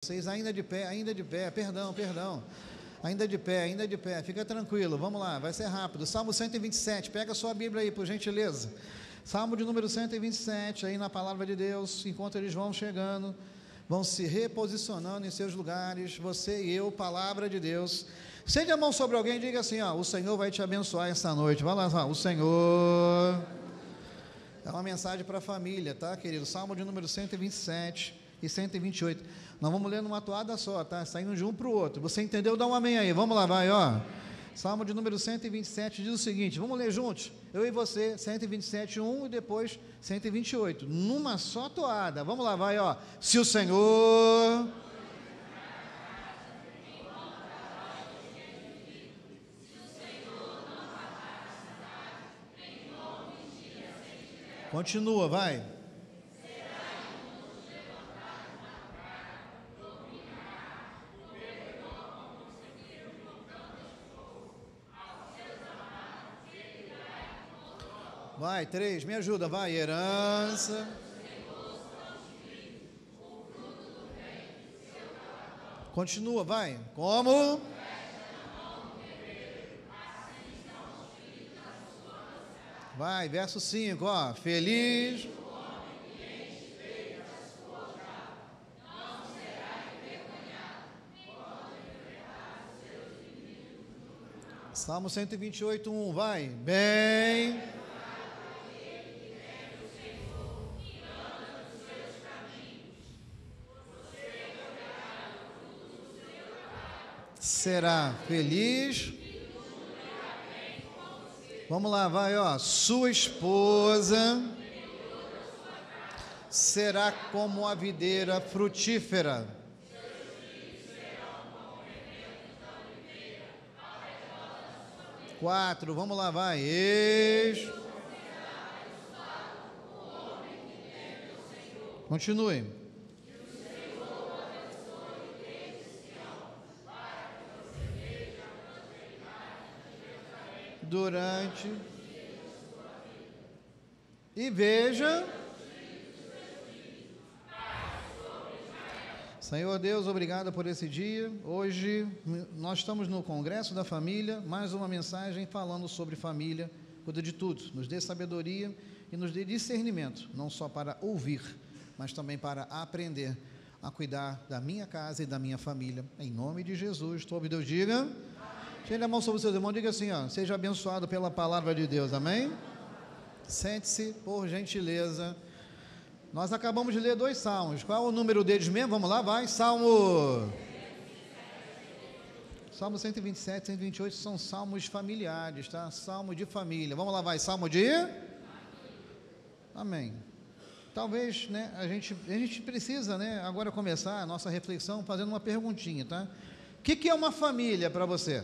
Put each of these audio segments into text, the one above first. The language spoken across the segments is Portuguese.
Vocês ainda de pé, perdão, ainda de pé, fica tranquilo, vamos lá, vai ser rápido. Salmo 127, pega a sua Bíblia aí, por gentileza. Salmo de número 127, aí na palavra de Deus, enquanto eles vão chegando, vão se reposicionando em seus lugares, você e eu, palavra de Deus. Estende a mão sobre alguém e diga assim, ó, o Senhor vai te abençoar esta noite. Vai lá, o Senhor. É uma mensagem para a família, tá, querido? Salmo de número 127 e 128. Nós vamos ler numa toada só, tá? Saindo de um para o outro. Você entendeu? Dá um amém aí. Vamos lá, vai, ó. Salmo de número 127 diz o seguinte, vamos ler juntos? Eu e você, 127, 1 e depois 128. Numa só toada. Vamos lá, vai, ó. Se o Senhor... Continua, vai. Vai, 3, me ajuda, vai, herança. Continua, vai. Como? Vai, verso 5, ó. Feliz. Salmo 128, 1, vai. Bem. Será feliz. Vamos lá, vai, ó. Sua esposa será como a videira frutífera. Quatro, vamos lá, vai. Continue. Durante e veja. Senhor Deus, obrigado por esse dia. Hoje nós estamos no Congresso da Família, mais uma mensagem falando sobre família. Cuida de tudo, nos dê sabedoria e nos dê discernimento, não só para ouvir, mas também para aprender a cuidar da minha casa e da minha família. Em nome de Jesus, todo Deus diga. Tire a mão sobre os seus irmãos, diga assim, ó, seja abençoado pela palavra de Deus, amém? Sente-se, por gentileza. Nós acabamos de ler 2 salmos, qual é o número deles mesmo? Vamos lá, vai, Salmo 127, 128 são salmos familiares, tá? Salmo de família, vamos lá, vai, Salmo de... Amém. Talvez, né, a gente precisa, né, agora começar a nossa reflexão fazendo uma perguntinha, tá? O que é uma família para você?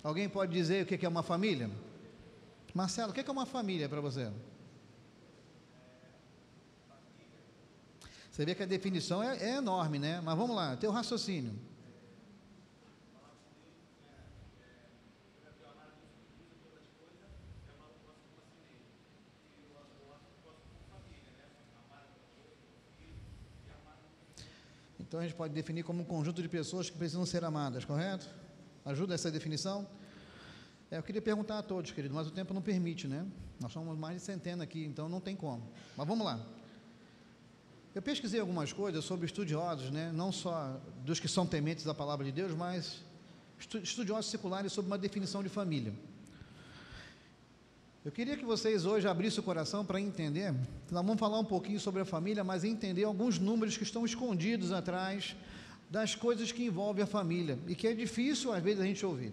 Alguém pode dizer o que é uma família? Marcelo, o que é uma família para você? Você vê que a definição é enorme, né? Mas vamos lá, teu raciocínio. Então a gente pode definir como um conjunto de pessoas que precisam ser amadas, correto? Ajuda essa definição? Eu queria perguntar a todos, querido, mas o tempo não permite, né? Nós somos mais de centena aqui, então não tem como. Mas vamos lá. Eu pesquisei algumas coisas sobre estudiosos, né? Não só dos que são tementes da palavra de Deus, mas estudiosos seculares sobre uma definição de família. Eu queria que vocês hoje abrissem o coração para entender, nós vamos falar um pouquinho sobre a família, mas entender alguns números que estão escondidos atrás das coisas que envolvem a família, e que é difícil às vezes a gente ouvir.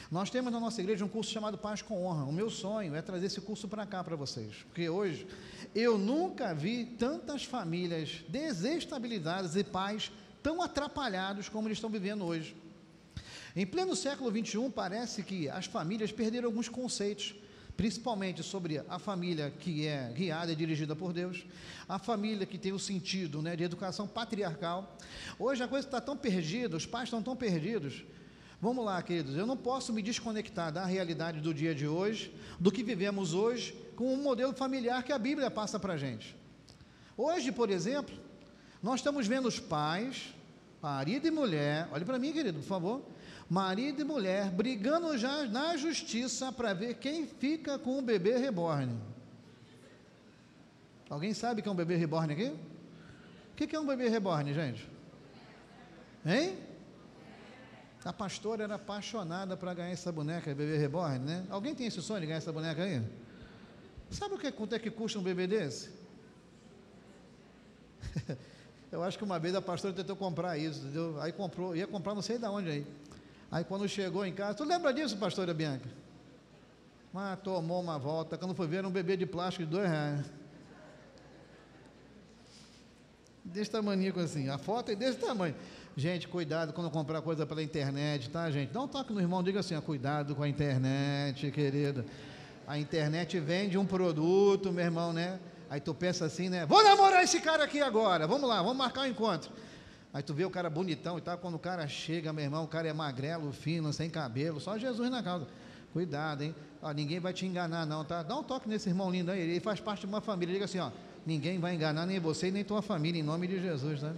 Nós temos na nossa igreja um curso chamado Paz com Honra. O meu sonho é trazer esse curso para cá para vocês, porque hoje eu nunca vi tantas famílias desestabilizadas e pais tão atrapalhados como eles estão vivendo hoje. Em pleno século XXI, parece que as famílias perderam alguns conceitos, principalmente sobre a família que é guiada e dirigida por Deus, a família que tem o sentido, né, de educação patriarcal. Hoje a coisa está tão perdida, os pais estão tão perdidos. Vamos lá, queridos, eu não posso me desconectar da realidade do dia de hoje, do que vivemos hoje, com o modelo familiar que a Bíblia passa para a gente. Hoje, por exemplo, Nós estamos vendo os pais, marido e mulher, olhe para mim, querido, por favor, marido e mulher brigando já na justiça para ver quem fica com o bebê reborn. Alguém sabe o que é um bebê reborn aqui? O que é um bebê reborn, gente? Hein? A pastora era apaixonada para ganhar essa boneca, bebê reborn, né? Alguém tem esse sonho de ganhar essa boneca aí? Sabe quanto é que custa um bebê desse? Eu acho que uma vez a pastora tentou comprar isso, entendeu? Aí comprou, ia comprar não sei de onde aí. Aí quando chegou em casa, tu lembra disso, pastora Bianca? Mas tomou uma volta, quando foi ver era um bebê de plástico de R$2. Desse tamanho assim, a foto é desse tamanho. Gente, cuidado quando comprar coisa pela internet, tá, gente? Dá um toque no irmão, diga assim, ó, cuidado com a internet, querido. A internet vende um produto, meu irmão, né? Aí tu pensa assim, né? Vou namorar esse cara aqui agora, vamos lá, vamos marcar um encontro. Aí tu vê o cara bonitão e tal, quando o cara chega, meu irmão, o cara é magrelo, fino, sem cabelo, só Jesus na causa. Cuidado, hein? Ó, ninguém vai te enganar não, tá? Dá um toque nesse irmão lindo aí, ele faz parte de uma família, diga assim, ó, ninguém vai enganar nem você nem tua família, em nome de Jesus, tá?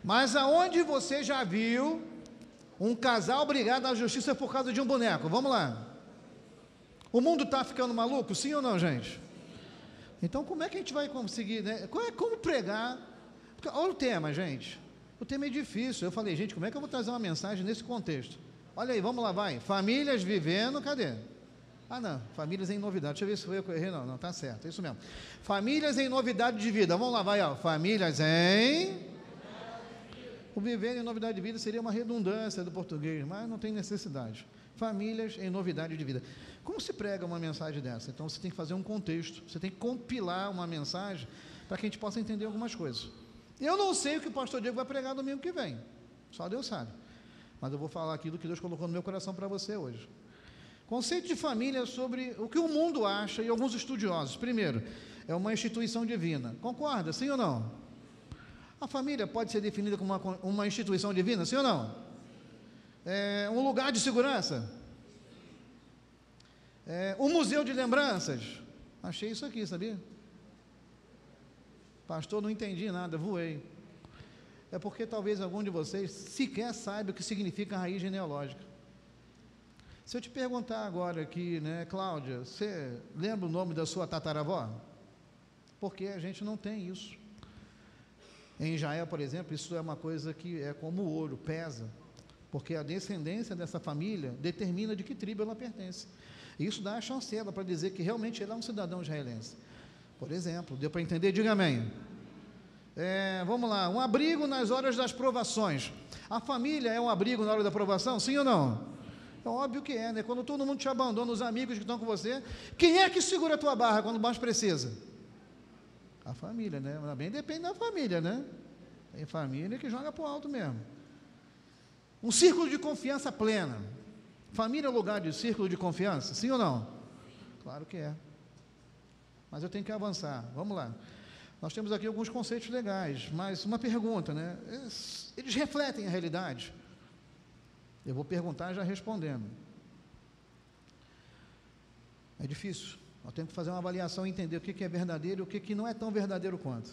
Mas aonde você já viu um casal brigado à justiça por causa de um boneco? Vamos lá. O mundo está ficando maluco, sim ou não, gente? Então, como é que a gente vai conseguir, né? Como pregar? Porque, olha o tema, gente. O tema é difícil. Eu falei, gente, como é que eu vou trazer uma mensagem nesse contexto? Olha aí, vamos lá, vai. Famílias vivendo, cadê? Ah, não, famílias em novidade. Deixa eu ver se foi eu que errei. Não, tá certo, é isso mesmo. Famílias em novidade de vida. Vamos lá, vai, ó. Famílias em... O viver em novidade de vida seria uma redundância do português, mas não tem necessidade. Famílias em novidade de vida. Como se prega uma mensagem dessa? Então você tem que fazer um contexto, você tem que compilar uma mensagem para que a gente possa entender algumas coisas. Eu não sei o que o pastor Diego vai pregar domingo que vem, só Deus sabe. Mas eu vou falar aquilo que Deus colocou no meu coração para você hoje. Conceito de família sobre o que o mundo acha e alguns estudiosos. Primeiro, é uma instituição divina. Concorda, sim ou não? A família pode ser definida como uma instituição divina, sim ou não? É um lugar de segurança? É um museu de lembranças? Achei isso aqui, sabia? Pastor, não entendi nada, voei. É porque talvez algum de vocês sequer saiba o que significa raiz genealógica. Se eu te perguntar agora aqui, né, Cláudia, você lembra o nome da sua tataravó? Porque a gente não tem isso. Em Israel, por exemplo, isso é uma coisa que é como ouro, pesa, porque a descendência dessa família determina de que tribo ela pertence. E isso dá a chancela para dizer que realmente ele é um cidadão israelense. Por exemplo, deu para entender? Diga amém. Vamos lá, um abrigo nas horas das provações. A família é um abrigo na hora da provação, sim ou não? É óbvio que é, né? Quando todo mundo te abandona, os amigos que estão com você, quem é que segura a tua barra quando mais precisa? A família, né? Também depende da família, né? Tem família que joga para o alto mesmo. Um círculo de confiança plena. Família é lugar de círculo de confiança? Sim ou não? Claro que é. Mas eu tenho que avançar. Vamos lá. Nós temos aqui alguns conceitos legais, mas uma pergunta, né? Eles refletem a realidade? Eu vou perguntar já respondendo. É difícil. Nós temos que fazer uma avaliação e entender o que é verdadeiro e o que não é tão verdadeiro quanto.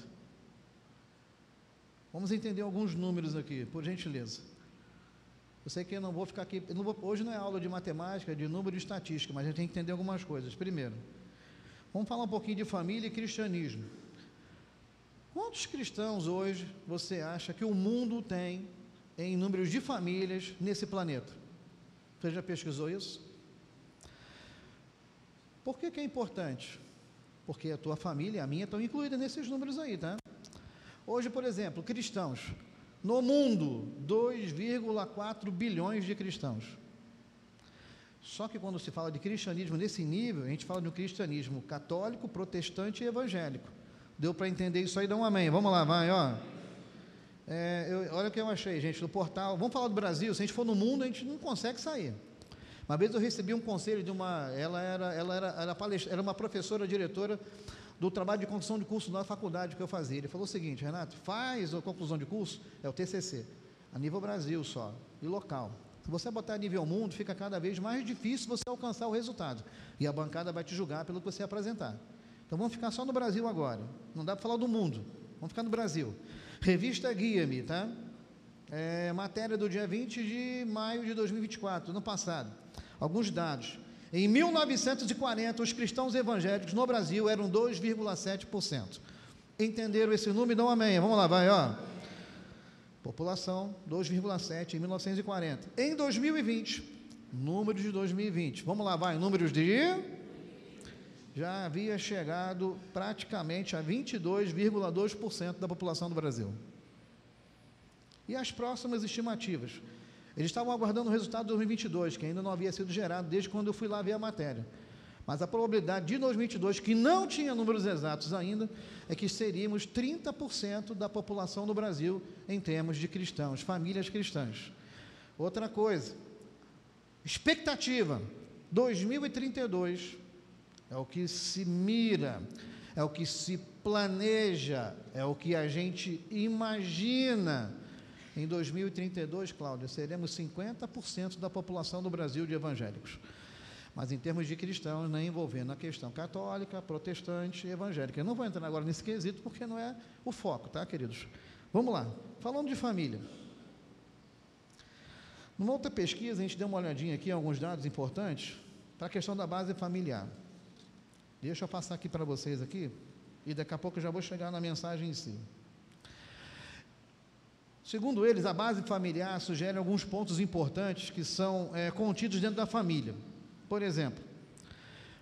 Vamos entender alguns números aqui, por gentileza. Eu sei que eu não vou ficar aqui, hoje não é aula de matemática, de número e estatística, mas a gente tem que entender algumas coisas. Primeiro, vamos falar um pouquinho de família e cristianismo. Quantos cristãos hoje você acha que o mundo tem em números de famílias nesse planeta? Você já pesquisou isso? Por que é importante? Porque a tua família e a minha estão incluídas nesses números aí, tá? Hoje, por exemplo, cristãos. No mundo, 2,4 bilhões de cristãos. Só que quando se fala de cristianismo nesse nível, a gente fala de um cristianismo católico, protestante e evangélico. Deu para entender isso aí? Dá um amém. Vamos lá, vai, ó. Olha o que eu achei, gente, do portal. Vamos falar do Brasil. Se a gente for no mundo, a gente não consegue sair. Uma vez eu recebi um conselho de uma... Ela era uma professora, diretora do trabalho de conclusão de curso na faculdade que eu fazia. Ele falou o seguinte: Renato, faz a conclusão de curso, é o TCC, a nível Brasil só, e local. Se você botar a nível mundo, fica cada vez mais difícil você alcançar o resultado. E a bancada vai te julgar pelo que você apresentar. Então vamos ficar só no Brasil agora. Não dá para falar do mundo. Vamos ficar no Brasil. Revista Guia-me, tá? Matéria do dia 20 de maio de 2024, ano passado. Alguns dados. Em 1940, os cristãos evangélicos no Brasil eram 2,7%. Entenderam esse número? Dão amém. Vamos lá, vai, ó. População, 2,7% em 1940. Em 2020, números de 2020. Vamos lá, vai, números de... Já havia chegado praticamente a 22,2% da população do Brasil. E as próximas estimativas? Eles estavam aguardando o resultado de 2022, que ainda não havia sido gerado desde quando eu fui lá ver a matéria. Mas a probabilidade de 2022, que não tinha números exatos ainda, é que seríamos 30% da população do Brasil em termos de cristãos, famílias cristãs. Outra coisa, expectativa, 2032 é o que se mira, é o que se planeja, é o que a gente imagina. Em 2032, Cláudia, seremos 50% da população do Brasil de evangélicos. Mas em termos de cristãos, né, envolvendo a questão católica, protestante e evangélica. Eu não vou entrar agora nesse quesito, porque não é o foco, tá, queridos? Vamos lá. Falando de família. Numa outra pesquisa, a gente deu uma olhadinha aqui em alguns dados importantes para a questão da base familiar. Deixa eu passar aqui para vocês aqui, e daqui a pouco eu já vou chegar na mensagem em si. Segundo eles, a base familiar sugere alguns pontos importantes que são contidos dentro da família. Por exemplo,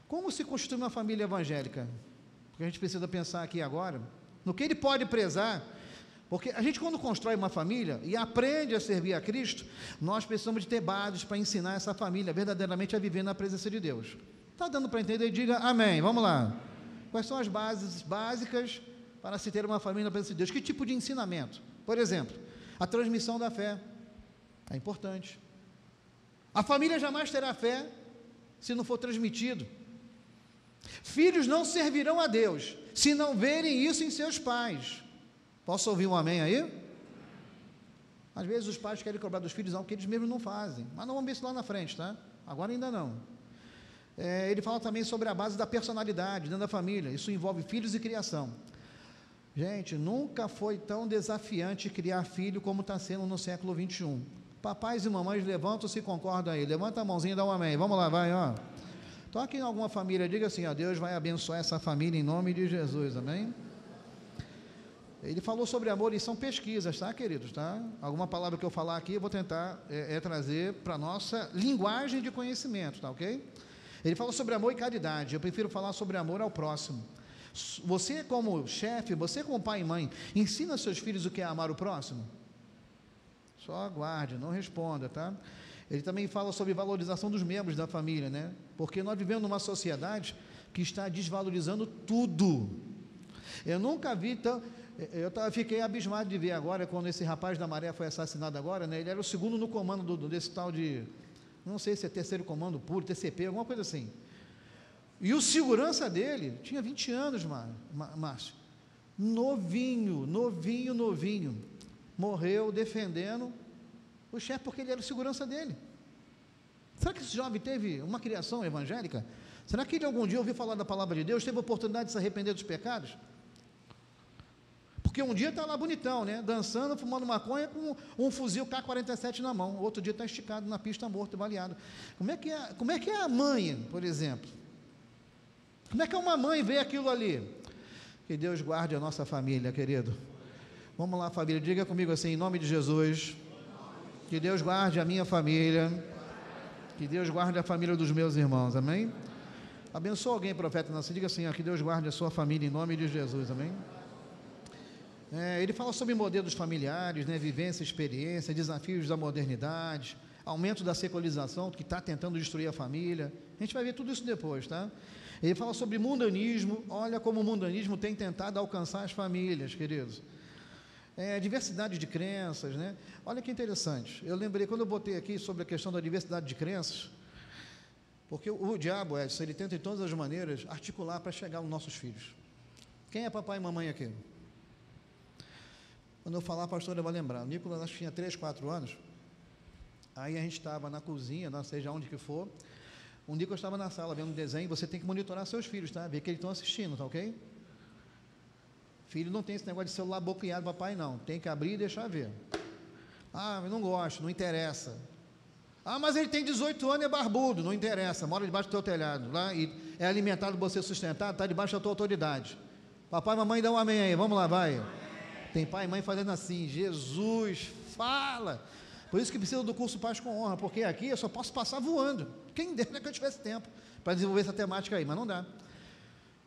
como se constitui uma família evangélica? Porque a gente precisa pensar aqui agora, no que ele pode prezar, porque a gente quando constrói uma família e aprende a servir a Cristo, nós precisamos de ter bases para ensinar essa família verdadeiramente a viver na presença de Deus. Está dando para entender? Diga amém, vamos lá. Quais são as bases básicas para se ter uma família na presença de Deus? Que tipo de ensinamento? Por exemplo, a transmissão da fé é importante. A família jamais terá fé se não for transmitido. Filhos não servirão a Deus se não verem isso em seus pais. Posso ouvir um amém aí? Às vezes os pais querem cobrar dos filhos algo que eles mesmos não fazem, mas não vamos ver isso lá na frente, tá? Agora ainda não. Ele fala também sobre a base da personalidade dentro da família. Isso envolve filhos e criação. Gente, nunca foi tão desafiante criar filho como está sendo no século 21. Papais e mamães, levantam-se e concordam aí. Levanta a mãozinha e dá um amém. Vamos lá, vai, ó. Toque em alguma família, diga assim, ó, Deus vai abençoar essa família em nome de Jesus, amém? Ele falou sobre amor e são pesquisas, tá, queridos, tá? Alguma palavra que eu falar aqui, eu vou tentar trazer para a nossa linguagem de conhecimento, tá, ok? Ele falou sobre amor e caridade. Eu prefiro falar sobre amor ao próximo. Você como chefe, você como pai e mãe, ensina seus filhos o que é amar o próximo? Só aguarde, não responda, tá? Ele também fala sobre valorização dos membros da família, né? Porque nós vivemos numa sociedade que está desvalorizando tudo. Eu nunca vi tão... fiquei abismado de ver agora, quando esse rapaz da Maré foi assassinado agora, né? Ele era o segundo no comando desse tal de... Não sei se é terceiro comando puro, TCP, alguma coisa assim. E o segurança dele tinha 20 anos, Márcio. Novinho. Morreu defendendo o chefe porque ele era o segurança dele. Será que esse jovem teve uma criação evangélica? Será que ele algum dia ouviu falar da palavra de Deus, teve a oportunidade de se arrepender dos pecados? Porque um dia está lá bonitão, né? Dançando, fumando maconha com um fuzil K-47 na mão. Outro dia está esticado na pista, morto e baleado. Como é que é a mãe, por exemplo? Como é que uma mãe vê aquilo ali? Que Deus guarde a nossa família, querido. Vamos lá, família, diga comigo assim, em nome de Jesus. Que Deus guarde a minha família. Que Deus guarde a família dos meus irmãos, amém? Abençoa alguém, profeta, não, diga assim, ó, que Deus guarde a sua família em nome de Jesus, amém? Ele fala sobre modelos familiares, né, vivência, experiência, desafios da modernidade, aumento da secularização, que está tentando destruir a família. A gente vai ver tudo isso depois, tá? Ele fala sobre mundanismo. Olha como o mundanismo tem tentado alcançar as famílias, queridos. Diversidade de crenças, né? Olha que interessante. Eu lembrei, quando eu botei aqui sobre a questão da diversidade de crenças, porque o diabo, Edson, ele tenta de todas as maneiras articular para chegar aos nossos filhos. Quem é papai e mamãe aqui? Quando eu falar, a pastora vai lembrar. O Nicolas, acho que tinha 3, 4 anos. Aí a gente estava na cozinha, não seja onde que for. O Nicolas estava na sala vendo um desenho. Você tem que monitorar seus filhos, tá? Ver que eles estão assistindo, tá ok? Filho não tem esse negócio de celular bloqueado, papai, não. Tem que abrir e deixar ver. Ah, eu não gosto, não interessa. Ah, mas ele tem 18 anos e é barbudo, não interessa, mora debaixo do teu telhado, lá, e é alimentado, você sustentado, está debaixo da tua autoridade. Papai e mamãe, dá um amém aí, vamos lá, vai. Tem pai e mãe fazendo assim, Jesus, fala. Por isso que precisa do curso Paz com Honra, porque aqui eu só posso passar voando. Quem dera que eu tivesse tempo para desenvolver essa temática aí, mas não dá.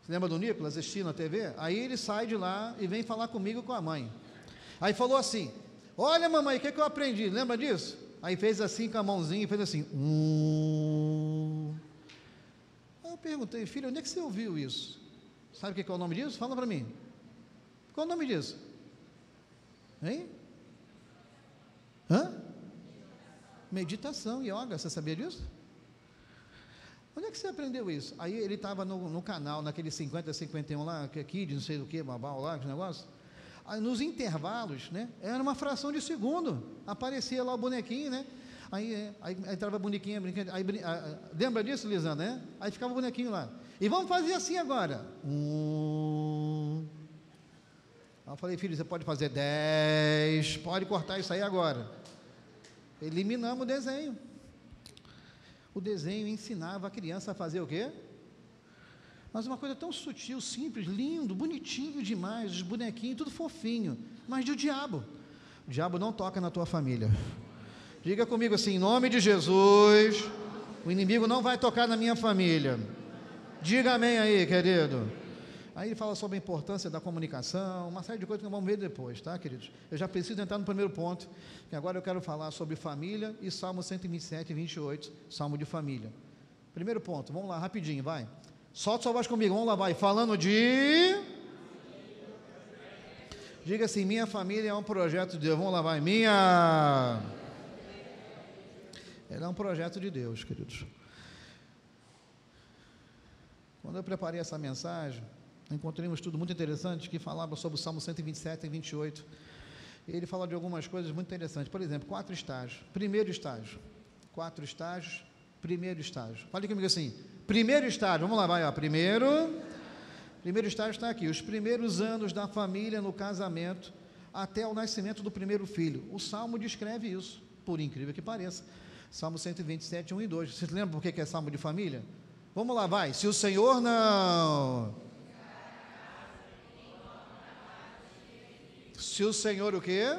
Você lembra do Nicolas assistindo a TV? Aí ele sai de lá e vem falar comigo com a mãe. Aí falou assim, olha mamãe, o que eu aprendi? Lembra disso? Aí fez assim com a mãozinha e fez assim. Aí eu perguntei, filho, onde é que você ouviu isso? Sabe o que é o nome disso? Fala para mim. Qual é o nome disso? Hein? Hã? Meditação, yoga, você sabia disso? Onde é que você aprendeu isso? Aí ele estava no canal, naquele 50-51 lá, que aqui, de não sei do que, babau lá, que negócio. Aí, nos intervalos, né, era uma fração de segundo, aparecia lá o bonequinho, né, aí entrava a bonequinha, aí, lembra disso, Lisandra, né? Aí ficava o bonequinho lá, e vamos fazer assim agora, Aí eu falei, filho, você pode fazer 10, pode cortar isso aí agora. Eliminamos o desenho. O desenho ensinava a criança a fazer o quê? Mas uma coisa tão sutil, simples, lindo, bonitinho demais, os bonequinhos, tudo fofinho, mas de o diabo não toca na tua família. Diga comigo assim, em nome de Jesus, o inimigo não vai tocar na minha família. Diga amém aí, querido. Aí ele fala sobre a importância da comunicação, uma série de coisas que nós vamos ver depois, tá, queridos? Eu já preciso entrar no primeiro ponto, que agora eu quero falar sobre família e Salmo 127 e 28, Salmo de família. Primeiro ponto, vamos lá, rapidinho, vai. Solta sua voz comigo, vamos lá, vai. Falando de... Diga assim, minha família é um projeto de Deus. Vamos lá, vai. Ela é um projeto de Deus, queridos. Quando eu preparei essa mensagem, encontrei um estudo muito interessante que falava sobre o Salmo 127 e 28. Ele fala de algumas coisas muito interessantes. Por exemplo, 4 estágios. Primeiro estágio. 4 estágios. Primeiro estágio. Fale comigo assim. Primeiro estágio. Vamos lá, vai. Ó. Primeiro estágio está aqui. Os primeiros anos da família no casamento até o nascimento do primeiro filho. O Salmo descreve isso, por incrível que pareça. Salmo 127, 1 e 2. Você lembra por que é Salmo de família? Vamos lá, vai. Se o Senhor não... Se o Senhor o quê?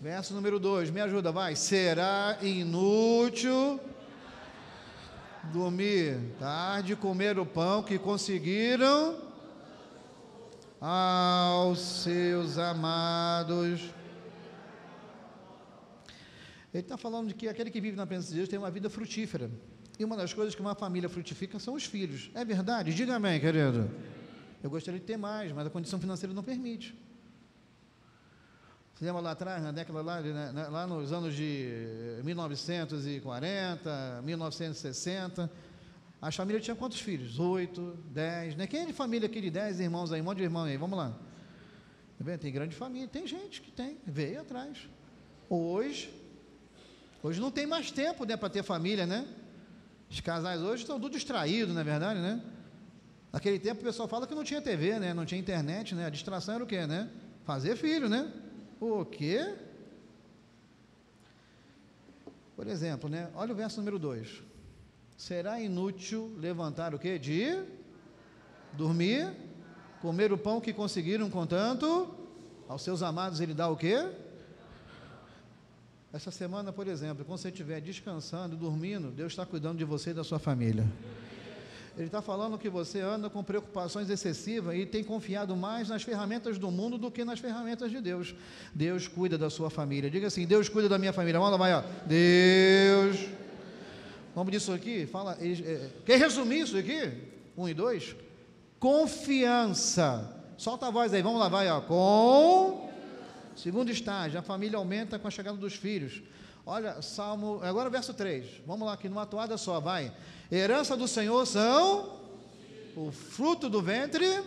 Verso número 2, me ajuda, vai. Será inútil dormir tarde, comer o pão que conseguiram aos seus amados. Ele está falando de que aquele que vive na presença de Deus tem uma vida frutífera. E uma das coisas que uma família frutifica são os filhos. É verdade? Diga amém, querido. Eu gostaria de ter mais, mas a condição financeira não permite. Você lembra lá atrás, na década lá nos anos de 1940, 1960, a família tinha quantos filhos? 8, 10, né? Quem é de família aqui de 10 irmãos aí? Um monte de irmãos aí, vamos lá. Tem grande família, tem gente que tem, veio atrás. Hoje não tem mais tempo, né, para ter família, né? Os casais hoje estão tudo distraídos, não é verdade, né? Naquele tempo o pessoal fala que não tinha TV, né? Não tinha internet, né? A distração era o quê, né? Fazer filho, né? O quê? Por exemplo, né? Olha o verso número 2. Será inútil levantar o quê? De dormir, comer o pão que conseguiram, contanto aos seus amados ele dá o quê? Essa semana, por exemplo, quando você estiver descansando, dormindo, Deus está cuidando de você e da sua família. Ele está falando que você anda com preocupações excessivas e tem confiado mais nas ferramentas do mundo do que nas ferramentas de Deus. Deus cuida da sua família. Diga assim, Deus cuida da minha família. Vamos lá, vai, ó. Deus. O nome disso aqui, fala, quer resumir isso aqui? 1 e 2? Confiança. Solta a voz aí, vamos lá, vai, ó. Segundo estágio, a família aumenta com a chegada dos filhos. Olha, Salmo, agora o verso 3, vamos lá, aqui numa toada só, vai. Herança do Senhor são o fruto do ventre,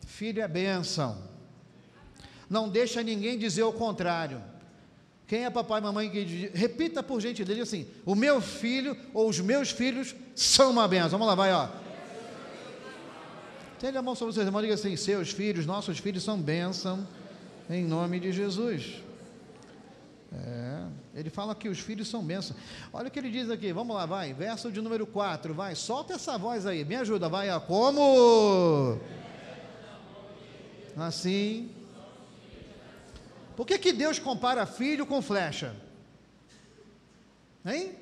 filho é bênção. Não deixa ninguém dizer o contrário. Quem é papai e mamãe que diz, repita por gentileza, diz assim, o meu filho ou os meus filhos são uma bênção. Vamos lá, vai, ó. Estende a mão sobre vocês, irmão, diga assim: seus filhos, nossos filhos são bênção, em nome de Jesus. Ele fala que os filhos são bênção. Olha o que ele diz aqui, vamos lá, vai, verso de número 4, vai, solta essa voz aí, me ajuda, vai, ó. Como? Assim. Por que Deus compara filho com flecha? Hein?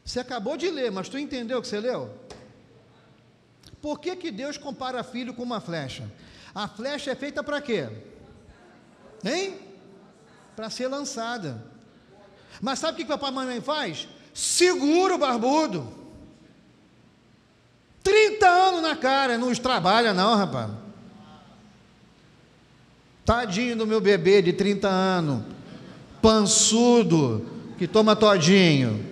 Você acabou de ler, mas tu entendeu o que você leu? Por que Deus compara filho com uma flecha? A flecha é feita para quê? Hein? Para ser lançada. Mas sabe o que papai e mamãe faz? Segura o barbudo. 30 anos na cara, não trabalha não, rapaz. Tadinho do meu bebê de 30 anos, pançudo, que toma todinho.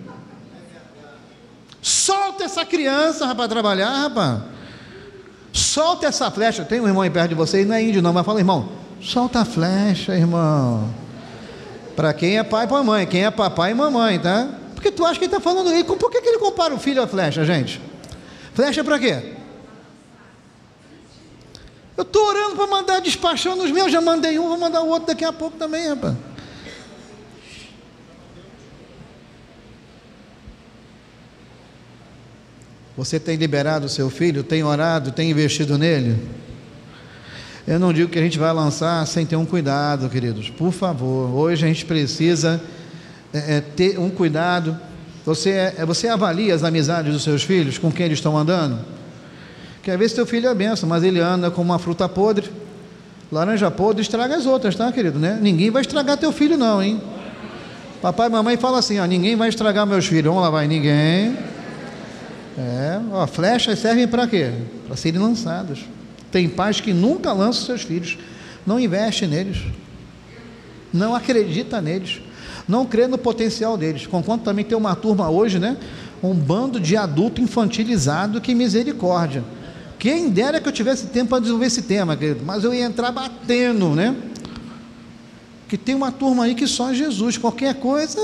Solta essa criança, rapaz, para trabalhar, rapaz. Solta essa flecha. Tem um irmão aí perto de você, não é índio não, mas fala: irmão, solta a flecha, irmão. Para quem é pai e para mãe, quem é papai e mamãe, tá? Porque tu acha que ele está falando aí? Por que ele compara o filho à flecha, gente? Flecha para quê? Eu estou orando para mandar despachando os meus, já mandei um, vou mandar o outro daqui a pouco também, rapaz. Você tem liberado o seu filho, tem orado, tem investido nele? Eu não digo que a gente vai lançar sem ter um cuidado, queridos, por favor. Hoje a gente precisa ter um cuidado. Você avalia as amizades dos seus filhos, com quem eles estão andando? Quer ver se teu filho é benção, mas ele anda com uma fruta podre. Laranja podre estraga as outras, tá, querido, né? Ninguém vai estragar teu filho não, hein? Papai e mamãe falam assim, ó: ninguém vai estragar meus filhos. Vamos lá, vai, ninguém. Flechas servem para quê? Para serem lançadas. Tem pais que nunca lançam seus filhos, não investe neles, não acredita neles, não crê no potencial deles. Conquanto também tem uma turma hoje, né? Um bando de adulto infantilizado, que misericórdia. Quem dera que eu tivesse tempo para desenvolver esse tema, querido, mas eu ia entrar batendo, né? Que tem uma turma aí que só Jesus, qualquer coisa,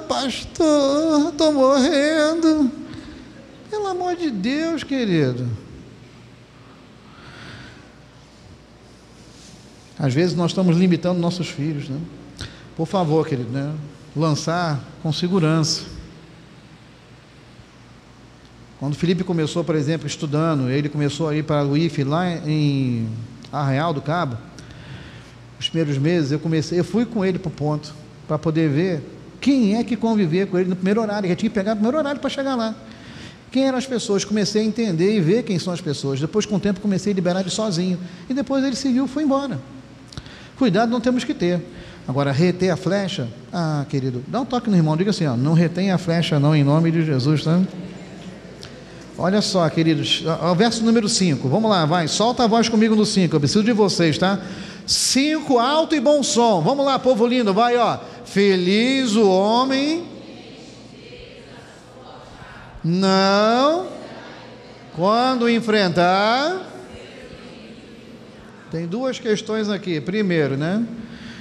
pastor, estou morrendo. Pelo amor de Deus, querido. Às vezes nós estamos limitando nossos filhos, né? Por favor, querido, né? Lançar com segurança. Quando o Felipe começou, por exemplo, estudando, ele começou a ir para o IFE lá em Arraial do Cabo. Os primeiros meses eu fui com ele para o ponto, para poder ver quem é que convivia com ele no primeiro horário. Ele tinha que pegar o primeiro horário para chegar lá. Quem eram as pessoas? Comecei a entender e ver quem são as pessoas. Depois, com o tempo, comecei a liberar ele sozinho. E depois ele seguiu e foi embora. Cuidado não temos que ter. Agora, reter a flecha, querido, dá um toque no irmão, diga assim, ó: não retém a flecha não, em nome de Jesus, tá? Olha só, queridos, o verso número 5, vamos lá, vai, solta a voz comigo no 5, eu preciso de vocês, tá? 5, alto e bom som, vamos lá, povo lindo, vai, ó: feliz o homem, não, quando enfrentar. Tem duas questões aqui. Primeiro, né?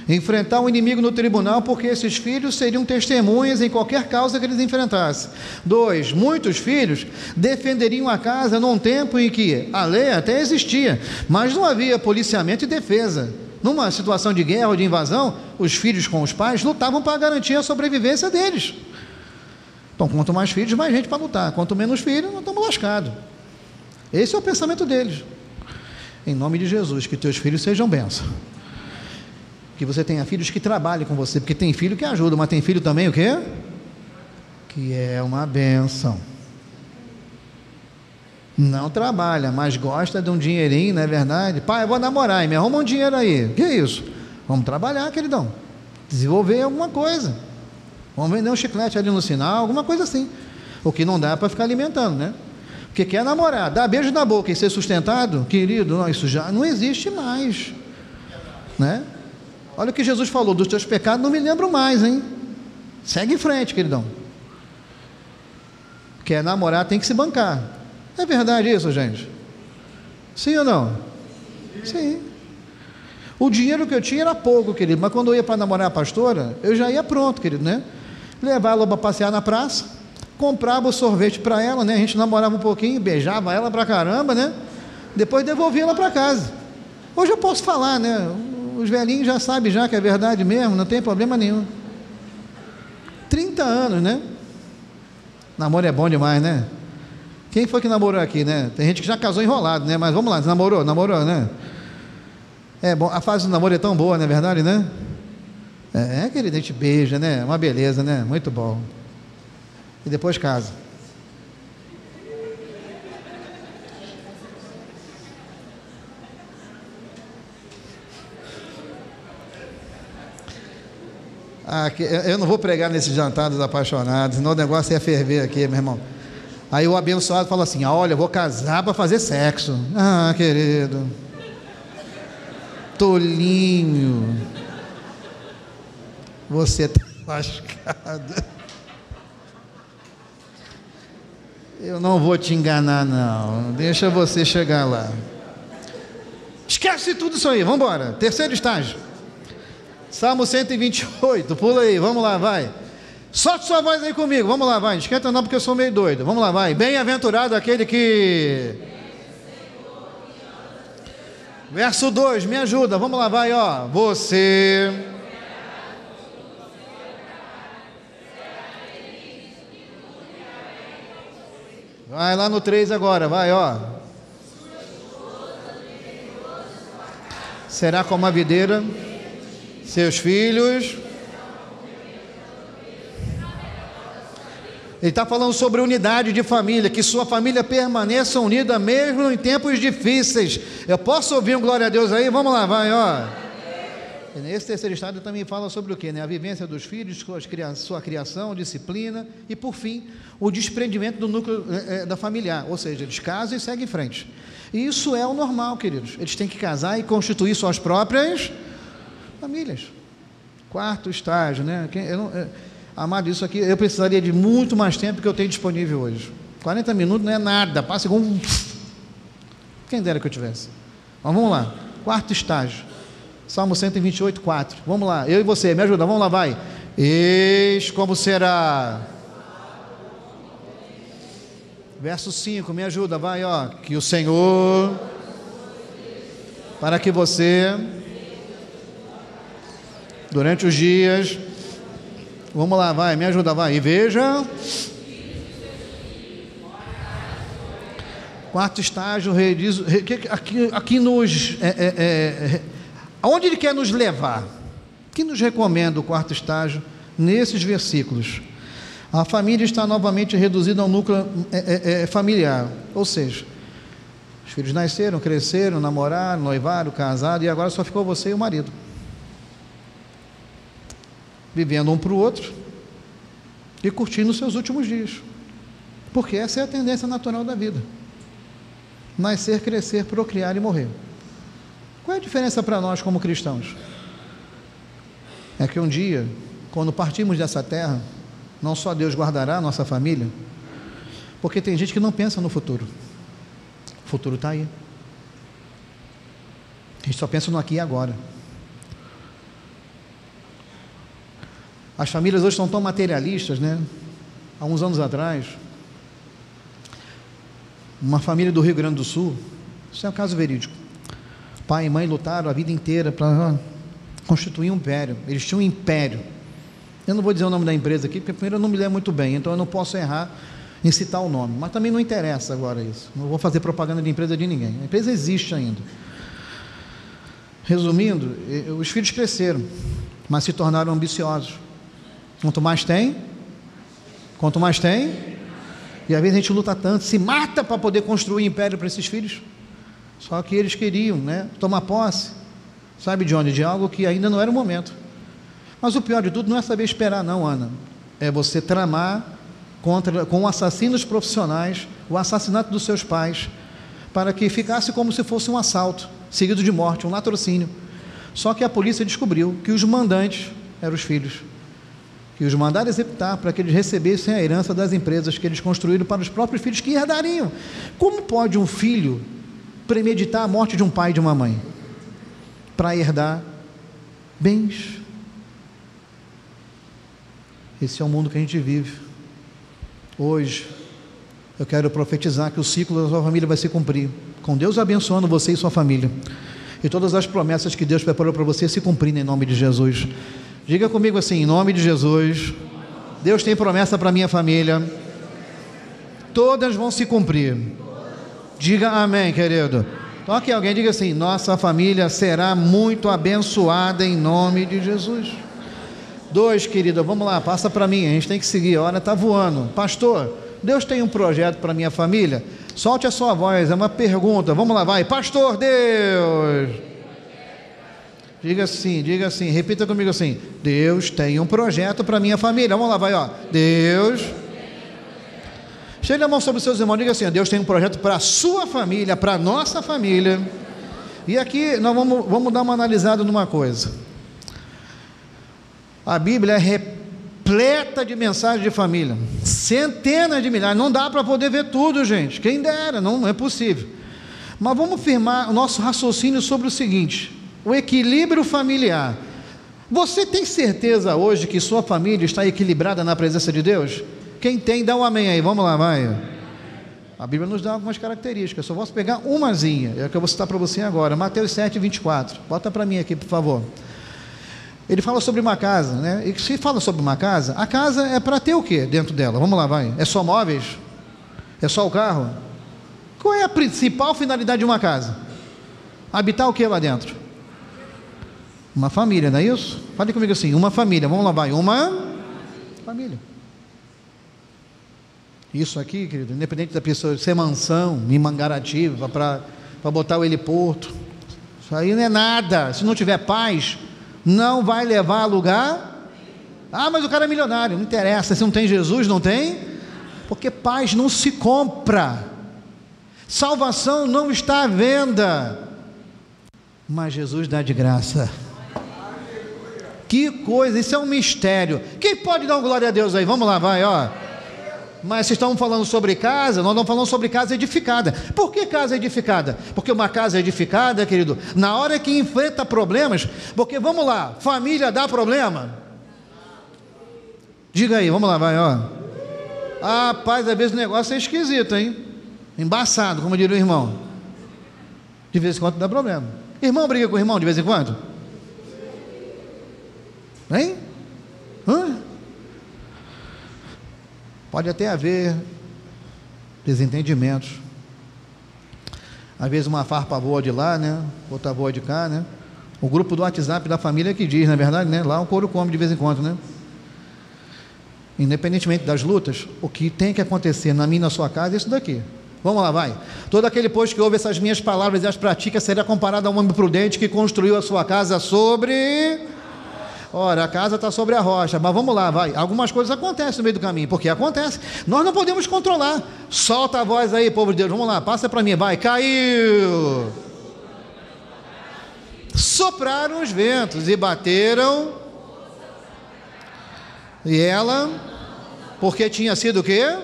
Enfrentar o inimigo no tribunal, porque esses filhos seriam testemunhas em qualquer causa que eles enfrentassem. 2, muitos filhos defenderiam a casa num tempo em que a lei até existia, mas não havia policiamento e defesa. Numa situação de guerra ou de invasão, os filhos com os pais lutavam para garantir a sobrevivência deles. Então, quanto mais filhos, mais gente para lutar. Quanto menos filhos, nós estamos lascados. Esse é o pensamento deles. Em nome de Jesus, que teus filhos sejam bênção. Que você tenha filhos que trabalhem com você, porque tem filho que ajuda, mas tem filho também o quê? Que é uma bênção. Não trabalha, mas gosta de um dinheirinho, não é verdade? Pai, eu vou namorar, e me arruma um dinheiro aí. Que isso? Vamos trabalhar, queridão. Desenvolver alguma coisa. Vamos vender um chiclete ali no sinal, alguma coisa assim. O que não dá para ficar alimentando, né? Porque quer namorar, dar beijo na boca e ser sustentado, querido, não, isso já não existe mais, né? Olha o que Jesus falou: dos teus pecados não me lembro mais, hein? Segue em frente, queridão. Quer namorar, tem que se bancar. É verdade isso, gente? Sim ou não? Sim. O dinheiro que eu tinha era pouco, querido, mas quando eu ia para namorar a pastora, eu já ia pronto, querido, né? Levar ela para passear na praça, comprava o sorvete para ela, né? A gente namorava um pouquinho, beijava ela pra caramba, né? Depois devolvia ela para casa. Hoje eu posso falar, né? Os velhinhos já sabem já que é verdade mesmo, não tem problema nenhum. 30 anos, né? Namoro é bom demais, né? Quem foi que namorou aqui, né? Tem gente que já casou enrolado, né? Mas vamos lá, namorou, né? É bom, a fase do namoro é tão boa, não é verdade, né? Querido, a gente beija, né? Uma beleza, né? Muito bom. E depois casa. Eu não vou pregar nesse jantar dos apaixonados, senão o negócio ia ferver aqui, meu irmão. Aí o abençoado fala assim: olha, eu vou casar para fazer sexo. Ah, querido, tolinho, você está lascado. Eu não vou te enganar, não. Deixa você chegar lá. Esquece tudo isso aí, vamos embora. Terceiro estágio. Salmo 128, pula aí, vamos lá, vai. Solte sua voz aí comigo, vamos lá, vai. Não esquenta não, porque eu sou meio doido. Vamos lá, vai. Bem-aventurado aquele que... Verso 2, me ajuda, vamos lá, vai, ó. Você... Vai lá no 3 agora, vai, ó. Será como a videira, seus filhos. Ele está falando sobre unidade de família, que sua família permaneça unida mesmo em tempos difíceis. Eu posso ouvir um glória a Deus aí? Vamos lá, vai, ó. E nesse terceiro estado também fala sobre o quê, né? A vivência dos filhos, sua criação, disciplina e, por fim, o desprendimento do núcleo da familiar, ou seja, eles casam e seguem em frente. E isso é o normal, queridos. Eles têm que casar e constituir suas próprias famílias. Quarto estágio, né? Amado, isso aqui eu precisaria de muito mais tempo que eu tenho disponível hoje. 40 minutos não é nada, passa igual um... Quem dera que eu tivesse. Mas vamos lá, quarto estágio. Salmo 128, 4. Vamos lá, eu e você, me ajuda, vamos lá, vai. Eis como será. Verso 5, me ajuda, vai, ó. Que o Senhor, para que você, durante os dias, vamos lá, vai, me ajuda, vai. E veja. Quarto estágio, aqui nos... aonde ele quer nos levar? Que nos recomenda o quarto estágio nesses versículos? A família está novamente reduzida ao núcleo familiar, ou seja, os filhos nasceram, cresceram, namoraram, noivaram, casaram, e agora só ficou você e o marido, vivendo um para o outro e curtindo os seus últimos dias, porque essa é a tendência natural da vida: nascer, crescer, procriar e morrer. Qual é a diferença para nós como cristãos? É que um dia, quando partimos dessa terra, não só Deus guardará a nossa família, porque tem gente que não pensa no futuro. O futuro está aí. A gente só pensa no aqui e agora. As famílias hoje estão tão materialistas, né? Há uns anos atrás, uma família do Rio Grande do Sul, isso é um caso verídico, pai e mãe lutaram a vida inteira para constituir um império. Eles tinham um império. Eu não vou dizer o nome da empresa aqui, porque primeiro eu não me lembro muito bem, então eu não posso errar em citar o nome, mas também não interessa agora isso, não vou fazer propaganda de empresa de ninguém, a empresa existe ainda. Resumindo, os filhos cresceram, mas se tornaram ambiciosos. Quanto mais tem, e às vezes a gente luta tanto, se mata para poder construir império para esses filhos, só que eles queriam, né, tomar posse, sabe de onde? De algo que ainda não era o momento. Mas o pior de tudo não é saber esperar não, Ana, é você tramar com assassinos profissionais o assassinato dos seus pais, para que ficasse como se fosse um assalto, seguido de morte, um latrocínio. Só que a polícia descobriu que os mandantes eram os filhos, que os mandaram executar para que eles recebessem a herança das empresas que eles construíram para os próprios filhos que herdariam. Como pode um filho premeditar a morte de um pai e de uma mãe para herdar bens? Esse é o mundo que a gente vive. Hoje, eu quero profetizar que o ciclo da sua família vai se cumprir, com Deus abençoando você e sua família, e todas as promessas que Deus preparou para você se cumprindo em nome de Jesus. Diga comigo assim, em nome de Jesus, Deus tem promessa para minha família, todas vão se cumprir. Diga amém, querido. Toque alguém, diga assim, nossa família será muito abençoada em nome de Jesus. 2, querida, vamos lá, passa para mim, a gente tem que seguir, a hora está voando. Pastor, Deus tem um projeto para minha família? Solte a sua voz, é uma pergunta, vamos lá, vai. Pastor, Deus. Diga assim, repita comigo assim, Deus tem um projeto para minha família. Vamos lá, vai, ó. Deus. Chegue a mão sobre os seus irmãos, diga assim, Deus tem um projeto para a sua família, para a nossa família. E aqui nós vamos dar uma analisada numa coisa. A Bíblia é repleta de mensagens de família, centenas de milhares, não dá para poder ver tudo, gente, quem dera, não é possível. Mas vamos firmar o nosso raciocínio sobre o seguinte, o equilíbrio familiar. Você tem certeza hoje que sua família está equilibrada na presença de Deus? Quem tem, dá um amém aí, vamos lá, vai. A Bíblia nos dá algumas características, só posso pegar umazinha, é o que eu vou citar para você agora, Mateus 7, 24, bota para mim aqui, por favor. Ele fala sobre uma casa, né? E se fala sobre uma casa, a casa é para ter o quê dentro dela? Vamos lá, vai. É só móveis? É só o carro? Qual é a principal finalidade de uma casa? Habitar o que lá dentro? Uma família, não é isso? Fale comigo assim, uma família, vamos lá, vai. Uma família. Isso aqui, querido, independente da pessoa ser mansão, em Mangaratiba, para botar o heliporto, isso aí não é nada. Se não tiver paz, não vai levar a lugar. Ah, mas o cara é milionário, não interessa. Se não tem Jesus, não tem, porque paz não se compra, salvação não está à venda, mas Jesus dá de graça. Que coisa, isso é um mistério. Quem pode dar uma glória a Deus aí? Vamos lá, vai, ó. Mas se estamos falando sobre casa, nós estamos falando sobre casa edificada. Por que casa edificada? Porque uma casa edificada, querido, na hora que enfrenta problemas, porque vamos lá, família dá problema? Diga aí, vamos lá, vai, ó. Ah, rapaz, às vezes o negócio é esquisito, hein? Embaçado, como diria o irmão. De vez em quando dá problema. Irmão briga com o irmão de vez em quando? Hein? Hã? Pode até haver desentendimentos. Às vezes uma farpa voa de lá, né? Outra voa de cá, né? O grupo do WhatsApp da família que diz, na verdade, né? Lá o couro come de vez em quando, né? Independentemente das lutas, o que tem que acontecer na minha e na sua casa é isso daqui. Vamos lá, vai. Todo aquele, pois, que ouve essas minhas palavras e as pratica será comparado a um homem prudente que construiu a sua casa sobre... Ora, a casa está sobre a rocha, mas vamos lá, vai. Algumas coisas acontecem no meio do caminho, porque acontece. Nós não podemos controlar. Solta a voz aí, povo de Deus, vamos lá, passa para mim, vai. Caiu. Sopraram os ventos e bateram. E ela, porque tinha sido o quê?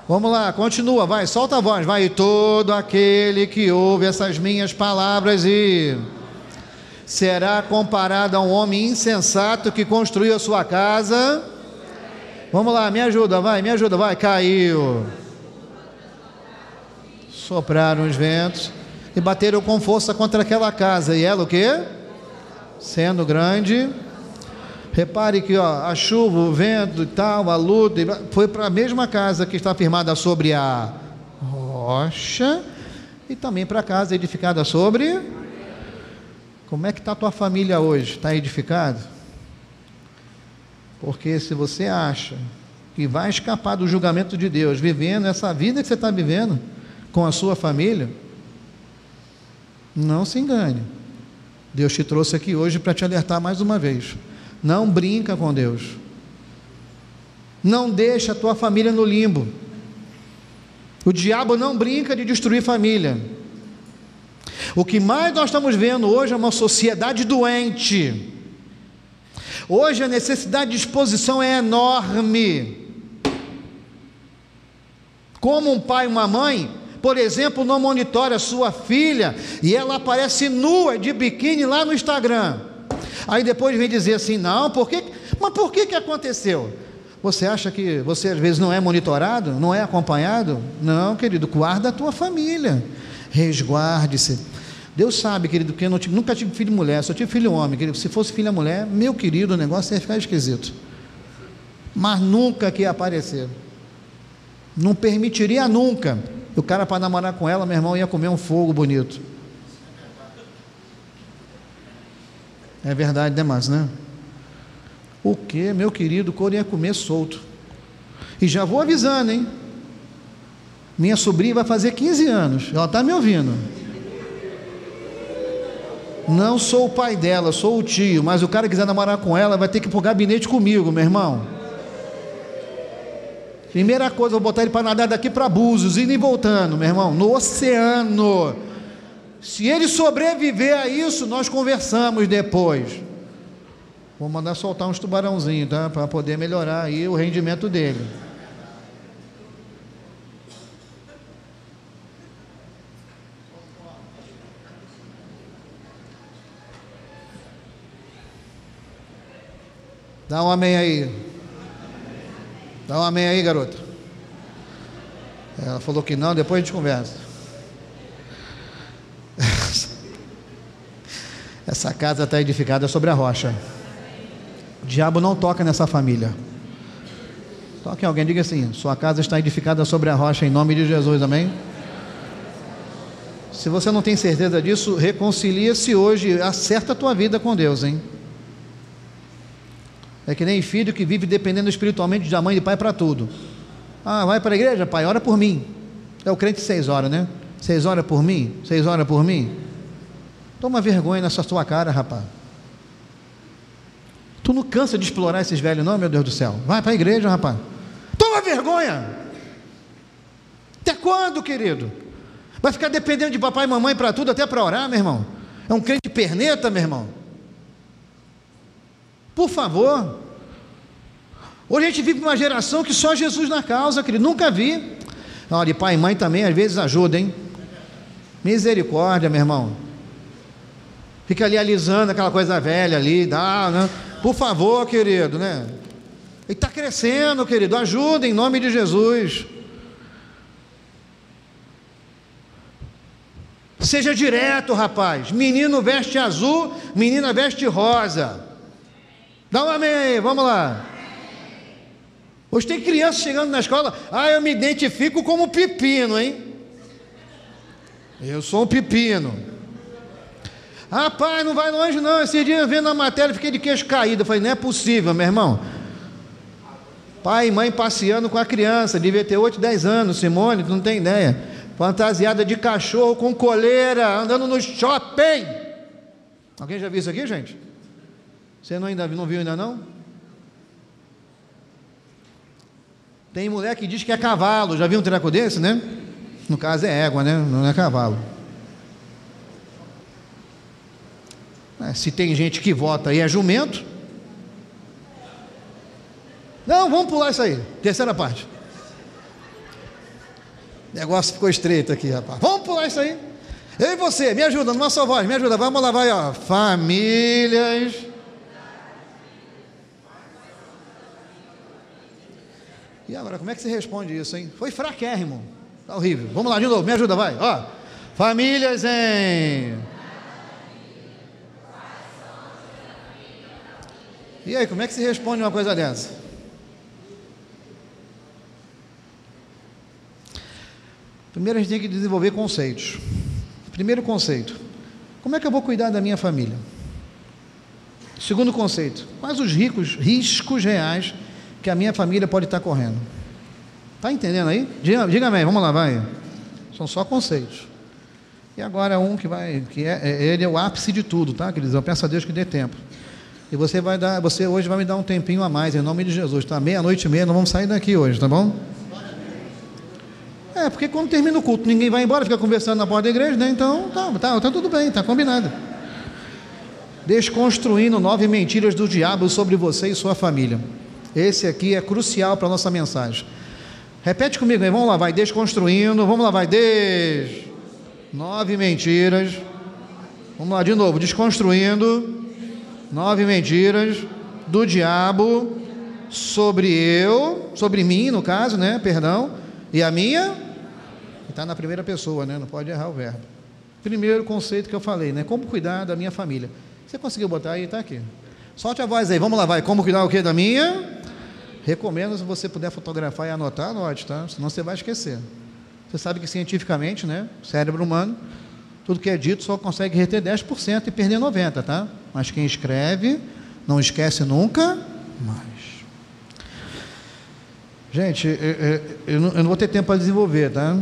Vamos lá, continua, vai, solta a voz, vai. E todo aquele que ouve essas minhas palavras e... será comparado a um homem insensato que construiu a sua casa. Vamos lá, me ajuda, vai. Caiu. Sopraram os ventos e bateram com força contra aquela casa. E ela o quê? Sendo grande. Repare que ó, a chuva, o vento e tal, a luta, foi para a mesma casa que está firmada sobre a rocha e também para a casa edificada sobre... Como é que está a tua família hoje? Está edificado? Porque se você acha que vai escapar do julgamento de Deus, vivendo essa vida que você está vivendo com a sua família, não se engane. Deus te trouxe aqui hoje para te alertar mais uma vez. Não brinca com Deus. Não deixa a tua família no limbo. O diabo não brinca de destruir família. O que mais nós estamos vendo hoje é uma sociedade doente. Hoje a necessidade de exposição é enorme. Como um pai e uma mãe, por exemplo, não monitora a sua filha e ela aparece nua de biquíni lá no Instagram. Aí depois vem dizer assim, não, mas por que aconteceu? Você acha que você às vezes não é monitorado, não é acompanhado? Não, querido, guarda a tua família, resguarde-se. Deus sabe, querido, que eu nunca tive filho mulher, só tive filho homem, querido. Se fosse filha mulher, meu querido, o negócio ia ficar esquisito. Mas nunca que ia aparecer. Não permitiria nunca. O cara, para namorar com ela, meu irmão, ia comer um fogo bonito. É verdade, né, Márcio, né? O que, meu querido, o couro ia comer solto. E já vou avisando, hein? Minha sobrinha vai fazer 15 anos. Ela está me ouvindo. Não sou o pai dela, sou o tio. Mas o cara que quiser namorar com ela vai ter que ir para o gabinete comigo, meu irmão. Primeira coisa, eu vou botar ele para nadar daqui para Búzios, indo e voltando, meu irmão, no oceano. Se ele sobreviver a isso, nós conversamos depois. Vou mandar soltar uns tubarãozinhos, tá? Para poder melhorar aí o rendimento dele. Dá um amém aí. Dá um amém aí, garota. Ela falou que não, depois a gente conversa. Essa casa está edificada sobre a rocha. O diabo não toca nessa família. Toque em alguém, diga assim: sua casa está edificada sobre a rocha, em nome de Jesus, amém? Se você não tem certeza disso, reconcilia-se hoje, acerta a tua vida com Deus, hein? É que nem filho que vive dependendo espiritualmente de mãe e pai para tudo. Ah, vai para a igreja, pai, ora por mim. É o crente 6 horas, né? 6 horas por mim? 6 horas por mim? Toma vergonha nessa tua cara, rapaz. Tu não cansa de explorar esses velhos não, meu Deus do céu? Vai para a igreja, rapaz. Toma vergonha. Até quando, querido? Vai ficar dependendo de papai e mamãe para tudo, até para orar, meu irmão? É um crente perneta, meu irmão. Por favor. Hoje a gente vive uma geração que só Jesus na causa, querido. Nunca vi. Olha, pai e mãe também às vezes ajudam, hein? Misericórdia, meu irmão. Fica ali alisando aquela coisa velha ali, dá, né? Por favor, querido, né? Ele está crescendo, querido. Ajuda em nome de Jesus. Seja direto, rapaz. Menino veste azul, menina veste rosa. Dá um amém aí, vamos lá. Hoje tem criança chegando na escola. Ah, eu me identifico como pepino, hein? Eu sou um pepino. Rapaz, não vai longe não. Esse dia eu vendo a matéria, fiquei de queixo caído. Eu falei, não é possível, meu irmão. Pai e mãe passeando com a criança, devia ter 8, 10 anos, Simone, tu não tem ideia. Fantasiada de cachorro com coleira, andando no shopping. Alguém já viu isso aqui, gente? Você ainda não viu ainda não? Tem mulher que diz que é cavalo. Já viu um treco desse, né? No caso é égua, né? Não é cavalo. Se tem gente que vota e é jumento. Não, vamos pular isso aí. Terceira parte. O negócio ficou estreito aqui, rapaz. Vamos pular isso aí. Eu e você, me ajuda, não é só voz, me ajuda. Vamos lá, vai, ó. Famílias. E agora, como é que você responde isso, hein? Foi fraquérrimo. Tá horrível. Vamos lá, de novo, me ajuda, vai. Ó. Famílias em... E aí, como é que se responde uma coisa dessa? Primeiro a gente tem que desenvolver conceitos. Primeiro conceito: como é que eu vou cuidar da minha família? Segundo conceito: quais os riscos reais que a minha família pode estar correndo? Está entendendo aí? Diga amém, vamos lá, vai. São só conceitos. E agora ele é o ápice de tudo, tá, queridos? Eu peço a Deus que dê tempo. E você hoje vai me dar um tempinho a mais, em nome de Jesus, tá? 00:30, nós vamos sair daqui hoje, tá bom? Porque quando termina o culto, ninguém vai embora, fica conversando na porta da igreja, né? Então, tá tudo bem, tá combinado. Desconstruindo 9 mentiras do diabo sobre você e sua família. Esse aqui é crucial para a nossa mensagem. Repete comigo aí, vamos lá, vai, desconstruindo, vamos lá, vai, 9 mentiras. Vamos lá, de novo, desconstruindo 9 mentiras do diabo sobre mim, no caso, né? Perdão, e a minha, está na primeira pessoa, né? Não pode errar o verbo. Primeiro conceito que eu falei, né? Como cuidar da minha família. Você conseguiu botar aí? Está aqui. Solte a voz aí, vamos lá, vai. Como cuidar o quê? Da minha? Recomendo, se você puder fotografar e anotar, anote, tá? Senão você vai esquecer. Você sabe que cientificamente, né? Cérebro humano, tudo que é dito só consegue reter 10% e perder 90%, tá? Mas quem escreve, não esquece nunca mais. Gente, eu não vou ter tempo para desenvolver, tá?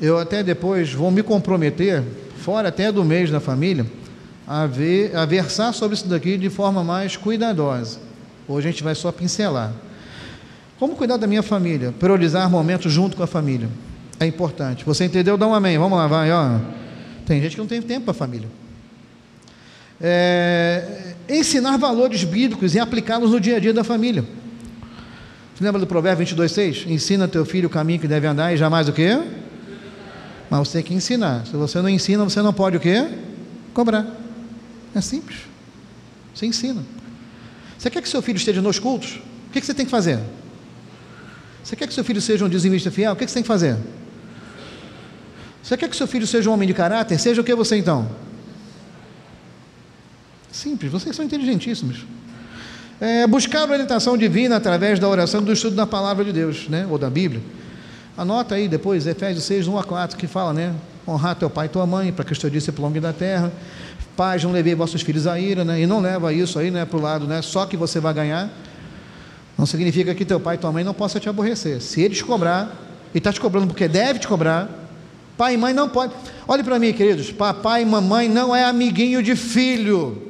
Eu até depois vou me comprometer, fora até do mês da família, a versar sobre isso daqui de forma mais cuidadosa. Hoje a gente vai só pincelar. Como cuidar da minha família? Priorizar momentos junto com a família. É importante. Você entendeu? Dá um amém. Vamos lá, vai, ó. Tem gente que não tem tempo para a família. Ensinar valores bíblicos e aplicá-los no dia a dia da família. Você lembra do provérbio 22:6? Ensina teu filho o caminho que deve andar e jamais o quê? Mas você tem que ensinar. Se você não ensina, você não pode o quê? Cobrar. É simples. Você ensina. Você quer que seu filho esteja nos cultos? O que você tem que fazer? Você quer que seu filho seja um dizimista fiel? O que você tem que fazer? Você quer que seu filho seja um homem de caráter? Seja o que você então? Simples, vocês são inteligentíssimos. Buscar orientação divina através da oração e do estudo da palavra de Deus, né? Ou da Bíblia. Anota aí depois, Efésios 6, 1-4, que fala, né? Honrar teu pai e tua mãe, para que os teus dias se prolonguem da terra. Pais, não levei vossos filhos à ira, né? E não leva isso aí, né, para o lado, né? Só que você vai ganhar. Não significa que teu pai e tua mãe não possam te aborrecer. Se eles cobrar, e está te cobrando porque deve te cobrar, pai e mãe não pode. Olhe para mim, queridos, papai e mamãe não é amiguinho de filho.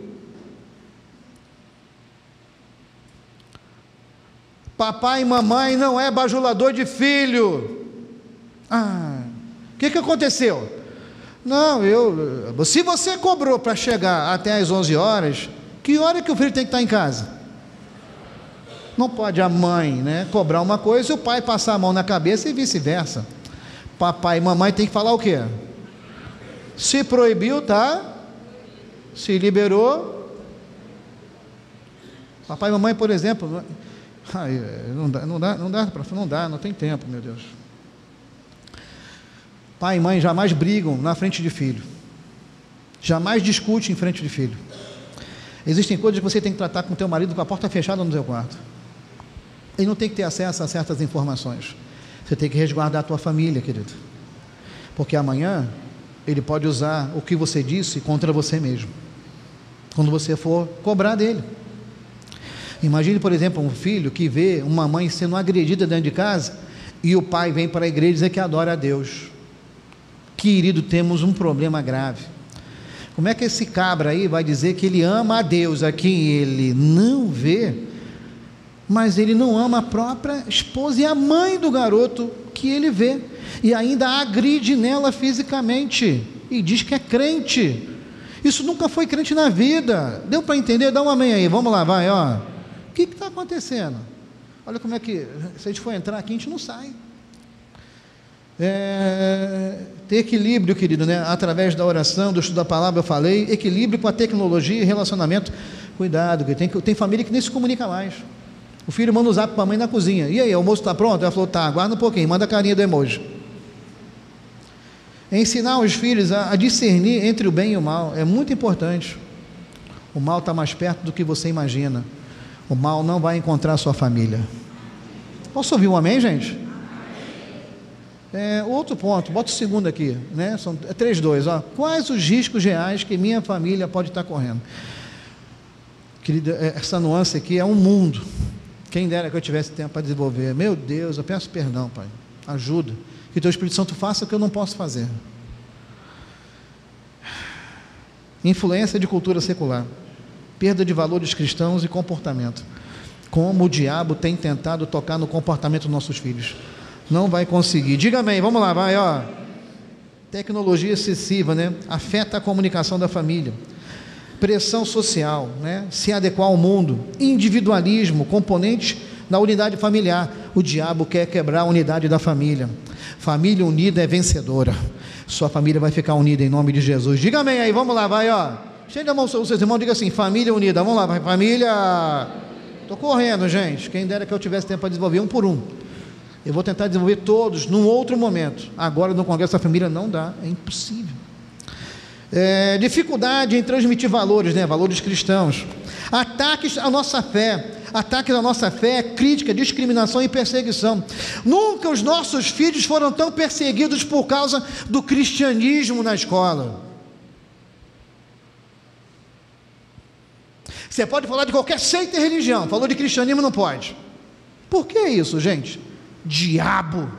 Papai e mamãe não é bajulador de filho. O que aconteceu? Não, se você cobrou para chegar até às 11 horas, que hora que o filho tem que estar em casa? Não pode a mãe, né, cobrar uma coisa e o pai passar a mão na cabeça e vice-versa. Papai e mamãe tem que falar o quê? Se proibiu, tá? Se liberou. Papai e mamãe, por exemplo, não tem tempo, meu Deus. Pai e mãe jamais brigam na frente de filho. Jamais discute em frente de filho. Existem coisas que você tem que tratar com o teu marido com a porta fechada no teu quarto. Ele não tem que ter acesso a certas informações. Você tem que resguardar a tua família, querido. Porque amanhã ele pode usar o que você disse contra você mesmo, quando você for cobrar dele. Imagine, por exemplo, um filho que vê uma mãe sendo agredida dentro de casa e o pai vem para a igreja dizer que adora a Deus. Querido, temos um problema grave. Como é que esse cabra aí vai dizer que ele ama a Deus a quem ele não vê, mas ele não ama a própria esposa e a mãe do garoto que ele vê, e ainda agride nela fisicamente, e diz que é crente? Isso nunca foi crente na vida. Deu para entender? Dá um amém aí, vamos lá, vai, ó. O que está acontecendo? Olha como é que, se a gente for entrar aqui, a gente não sai. Ter equilíbrio, querido, né? Através da oração, do estudo da palavra, eu falei, equilíbrio com a tecnologia e relacionamento. Cuidado, que tem família que nem se comunica mais. O filho manda um zap para a mãe na cozinha. E aí, o almoço está pronto? Ela falou, tá, aguarda um pouquinho, manda a carinha do emoji. Ensinar os filhos a discernir entre o bem e o mal é muito importante. O mal está mais perto do que você imagina. O mal não vai encontrar a sua família. Posso ouvir um amém, gente? Outro ponto, bota o segundo aqui, né? São 3:2, ó. Quais os riscos reais que minha família pode estar correndo? Querida, essa nuance aqui é um mundo. Quem dera que eu tivesse tempo para desenvolver. Meu Deus, eu peço perdão, Pai. Ajuda. Que teu Espírito Santo faça o que eu não posso fazer. Influência de cultura secular. Perda de valores cristãos e comportamento. Como o diabo tem tentado tocar no comportamento dos nossos filhos. Não vai conseguir. Diga amém, vamos lá, vai, ó. Tecnologia excessiva, né? Afeta a comunicação da família. Pressão social, né? Se adequar ao mundo. Individualismo, componentes da unidade familiar. O diabo quer quebrar a unidade da família. Família unida é vencedora. Sua família vai ficar unida em nome de Jesus. Diga amém aí, vamos lá, vai, ó. Chegue a mão aos seus irmãos, diga assim, família unida, vamos lá, vai, família. Estou correndo, gente. Quem dera que eu tivesse tempo para desenvolver um por um. Eu vou tentar desenvolver todos num outro momento. Agora, no Congresso da Família, não dá, é impossível. Dificuldade em transmitir valores, né? Valores cristãos. Ataques à nossa fé, crítica, discriminação e perseguição. Nunca os nossos filhos foram tão perseguidos por causa do cristianismo na escola. Você pode falar de qualquer seita e religião, falou de cristianismo, não pode. Por que isso, gente? Diabo.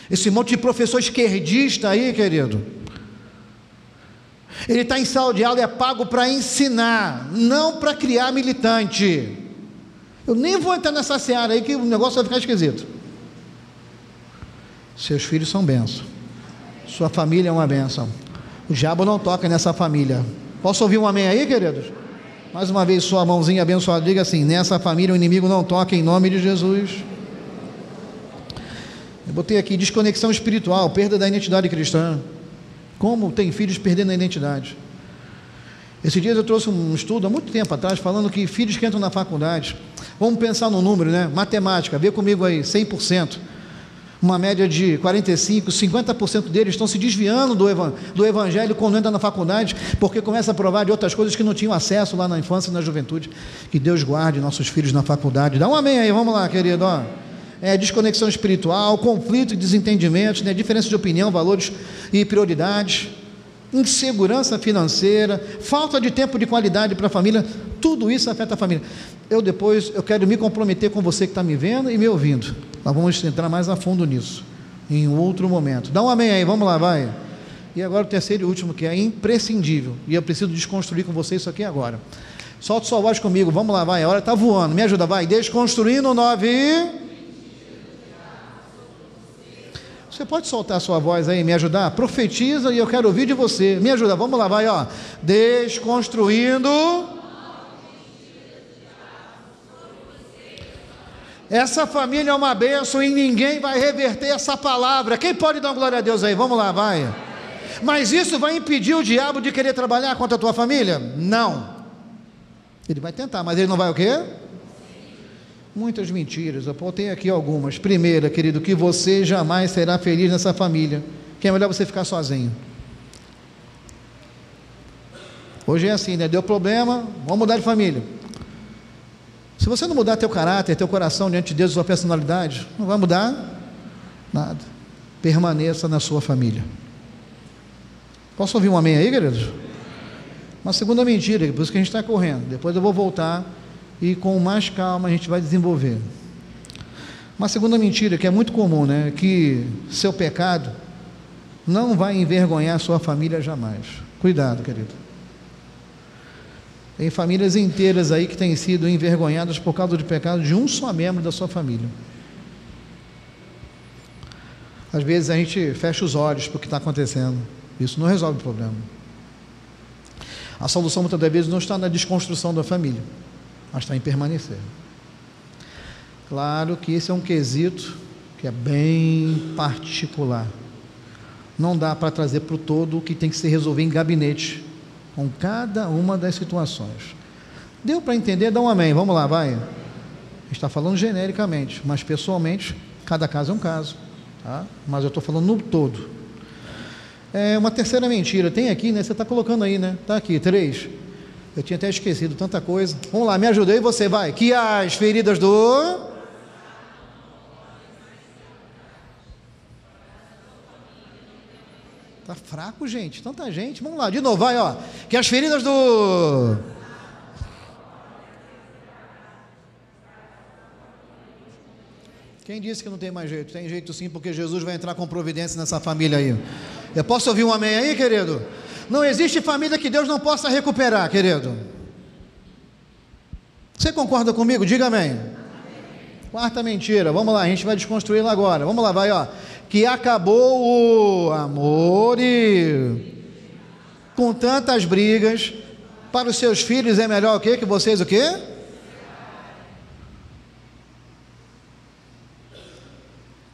Esse monte de professor esquerdista aí, querido, ele está em sala de aula e é pago para ensinar, não para criar militante. Eu nem vou entrar nessa seara aí que o negócio vai ficar esquisito. Seus filhos são bênção, sua família é uma bênção. O diabo não toca nessa família. Posso ouvir um amém aí, queridos? Mais uma vez, sua mãozinha abençoada, diga assim: nessa família o inimigo não toca, em nome de Jesus. Eu botei aqui desconexão espiritual, perda da identidade cristã. Como tem filhos perdendo a identidade? Esses dias eu trouxe um estudo, há muito tempo atrás, falando que filhos que entram na faculdade, vamos pensar no número, né? Matemática, vê comigo aí, 100%, uma média de 45%, 50% deles estão se desviando do evangelho quando entram na faculdade, porque começa a provar de outras coisas que não tinham acesso lá na infância e na juventude. Que Deus guarde nossos filhos na faculdade. Dá um amém aí, vamos lá, querido, ó. Desconexão espiritual, conflito e desentendimentos, né? Diferença de opinião, valores e prioridades, insegurança financeira, falta de tempo de qualidade para a família, tudo isso afeta a família. Eu quero me comprometer com você que está me vendo e me ouvindo. Nós vamos entrar mais a fundo nisso, em um outro momento. Dá um amém aí, vamos lá, vai. E agora o terceiro e último, que é imprescindível, e eu preciso desconstruir com você isso aqui agora. Solta sua voz comigo, vamos lá, vai, a hora está voando, me ajuda, vai. Desconstruindo 9. Você pode soltar a sua voz aí e me ajudar? Profetiza e eu quero ouvir de você. Me ajuda, vamos lá, vai, ó. Desconstruindo. Essa família é uma bênção e ninguém vai reverter essa palavra. Quem pode dar glória a Deus aí? Vamos lá, vai. Mas isso vai impedir o diabo de querer trabalhar contra a tua família? Não. Ele vai tentar, mas ele não vai o quê? Muitas mentiras, eu apontei aqui algumas. Primeira, querido, que você jamais será feliz nessa família, que é melhor você ficar sozinho. Hoje é assim, né? Deu problema, vamos mudar de família. Se você não mudar teu caráter, teu coração diante de Deus, sua personalidade, não vai mudar nada. Permaneça na sua família. Posso ouvir um amém aí, queridos? Uma segunda mentira, por isso que a gente está correndo. Depois eu vou voltar e com mais calma a gente vai desenvolver. Uma segunda mentira que é muito comum, né? Que seu pecado não vai envergonhar sua família jamais. Cuidado, querido. Tem famílias inteiras aí que têm sido envergonhadas por causa do pecado de um só membro da sua família. Às vezes a gente fecha os olhos para o que está acontecendo. Isso não resolve o problema. A solução muitas das vezes não está na desconstrução da família, mas está em permanecer. Claro que esse é um quesito que é bem particular. Não dá para trazer para o todo o que tem que se resolver em gabinete, com cada uma das situações. Deu para entender? Dá um amém, vamos lá, vai. A gente está falando genericamente, mas pessoalmente, cada caso é um caso, tá? Mas eu estou falando no todo. Uma terceira mentira, tem aqui, né? Você está colocando aí, né? Está aqui, 3. Eu tinha até esquecido tanta coisa. Vamos lá, me ajuda aí, você vai. Que as feridas do... Tá fraco, gente, tanta gente. Vamos lá, de novo, vai, ó. Que as feridas do... Quem disse que não tem mais jeito? Tem jeito sim, porque Jesus vai entrar com providência nessa família aí. Eu posso ouvir um amém aí, querido? Não existe família que Deus não possa recuperar, querido. Você concorda comigo? Diga amém. Amém. Quarta mentira, vamos lá, a gente vai desconstruí-la agora. Vamos lá, vai, ó. Que acabou o amor e com tantas brigas, para os seus filhos é melhor o quê? Que vocês o quê?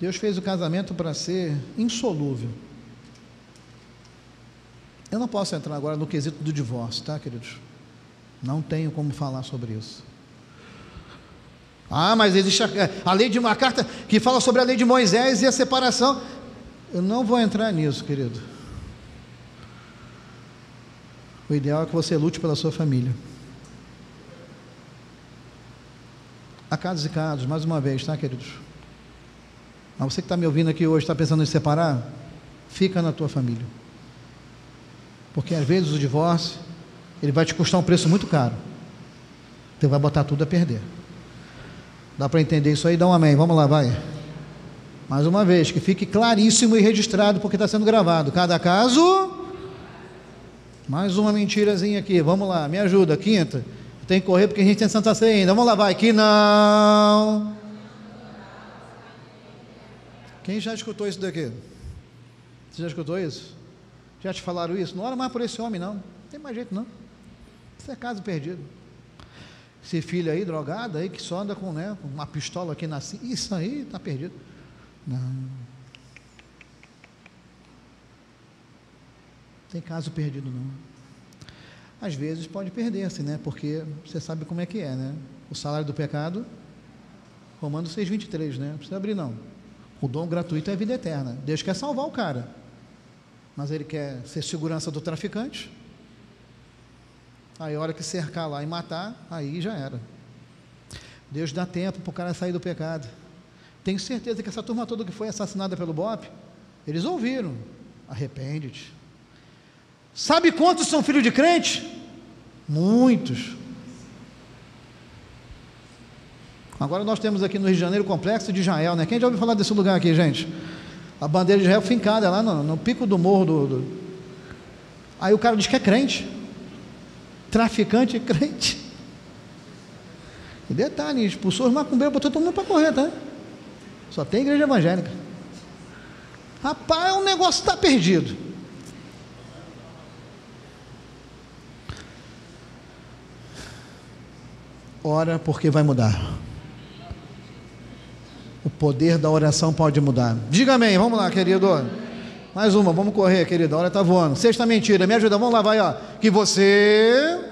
Deus fez o casamento para ser insolúvel. Eu não posso entrar agora no quesito do divórcio, tá, queridos? Não tenho como falar sobre isso. Ah, mas existe a lei de uma carta que fala sobre a lei de Moisés e a separação. Eu não vou entrar nisso, querido. O ideal é que você lute pela sua família. Há casos e casos, mais uma vez, tá, queridos? Mas você que está me ouvindo aqui hoje, está pensando em separar, fica na tua família. Porque às vezes o divórcio, ele vai te custar um preço muito caro. Você vai botar tudo a perder. Dá para entender isso aí? Dá um amém. Vamos lá, vai. Mais uma vez, que fique claríssimo e registrado, porque está sendo gravado. Cada caso, mais uma mentirazinha aqui. Vamos lá, me ajuda. Quinta. Tem que correr porque a gente tem Santa Ceia ainda. Vamos lá, vai. Que não. Quem já escutou isso daqui? Você já escutou isso? Já te falaram isso? Não ora mais por esse homem, não. Não tem mais jeito, não. Isso é caso perdido. Esse filho aí, drogado, aí, que só anda com, né, com uma pistola aqui na... Isso aí está perdido. Não. Tem caso perdido, não. Às vezes pode perder-se, né? Porque você sabe como é que é, né? O salário do pecado, Romanos 6,23, né? Não precisa abrir, não. O dom gratuito é a vida eterna. Deus quer salvar o cara, mas ele quer ser segurança do traficante. Aí a hora que cercar lá e matar, aí já era. Deus dá tempo para o cara sair do pecado. Tenho certeza que essa turma toda que foi assassinada pelo BOPE, eles ouviram: arrepende-te. Sabe quantos são filhos de crente? Muitos. Agora nós temos aqui no Rio de Janeiro o complexo de Israel, né? Quem já ouviu falar desse lugar aqui, gente? A bandeira de Israel fincada lá no pico do morro Aí o cara diz que é crente. Traficante e crente. E detalhe, expulsou os macumbeiros, botou todo mundo para correr, tá? Só tem igreja evangélica. Rapaz, o negócio está perdido. Ora, porque vai mudar. O poder da oração pode mudar. Diga amém, vamos lá, querido. Mais uma, vamos correr, querido, a hora está voando. Sexta mentira, me ajuda, vamos lá, vai, ó. Que você...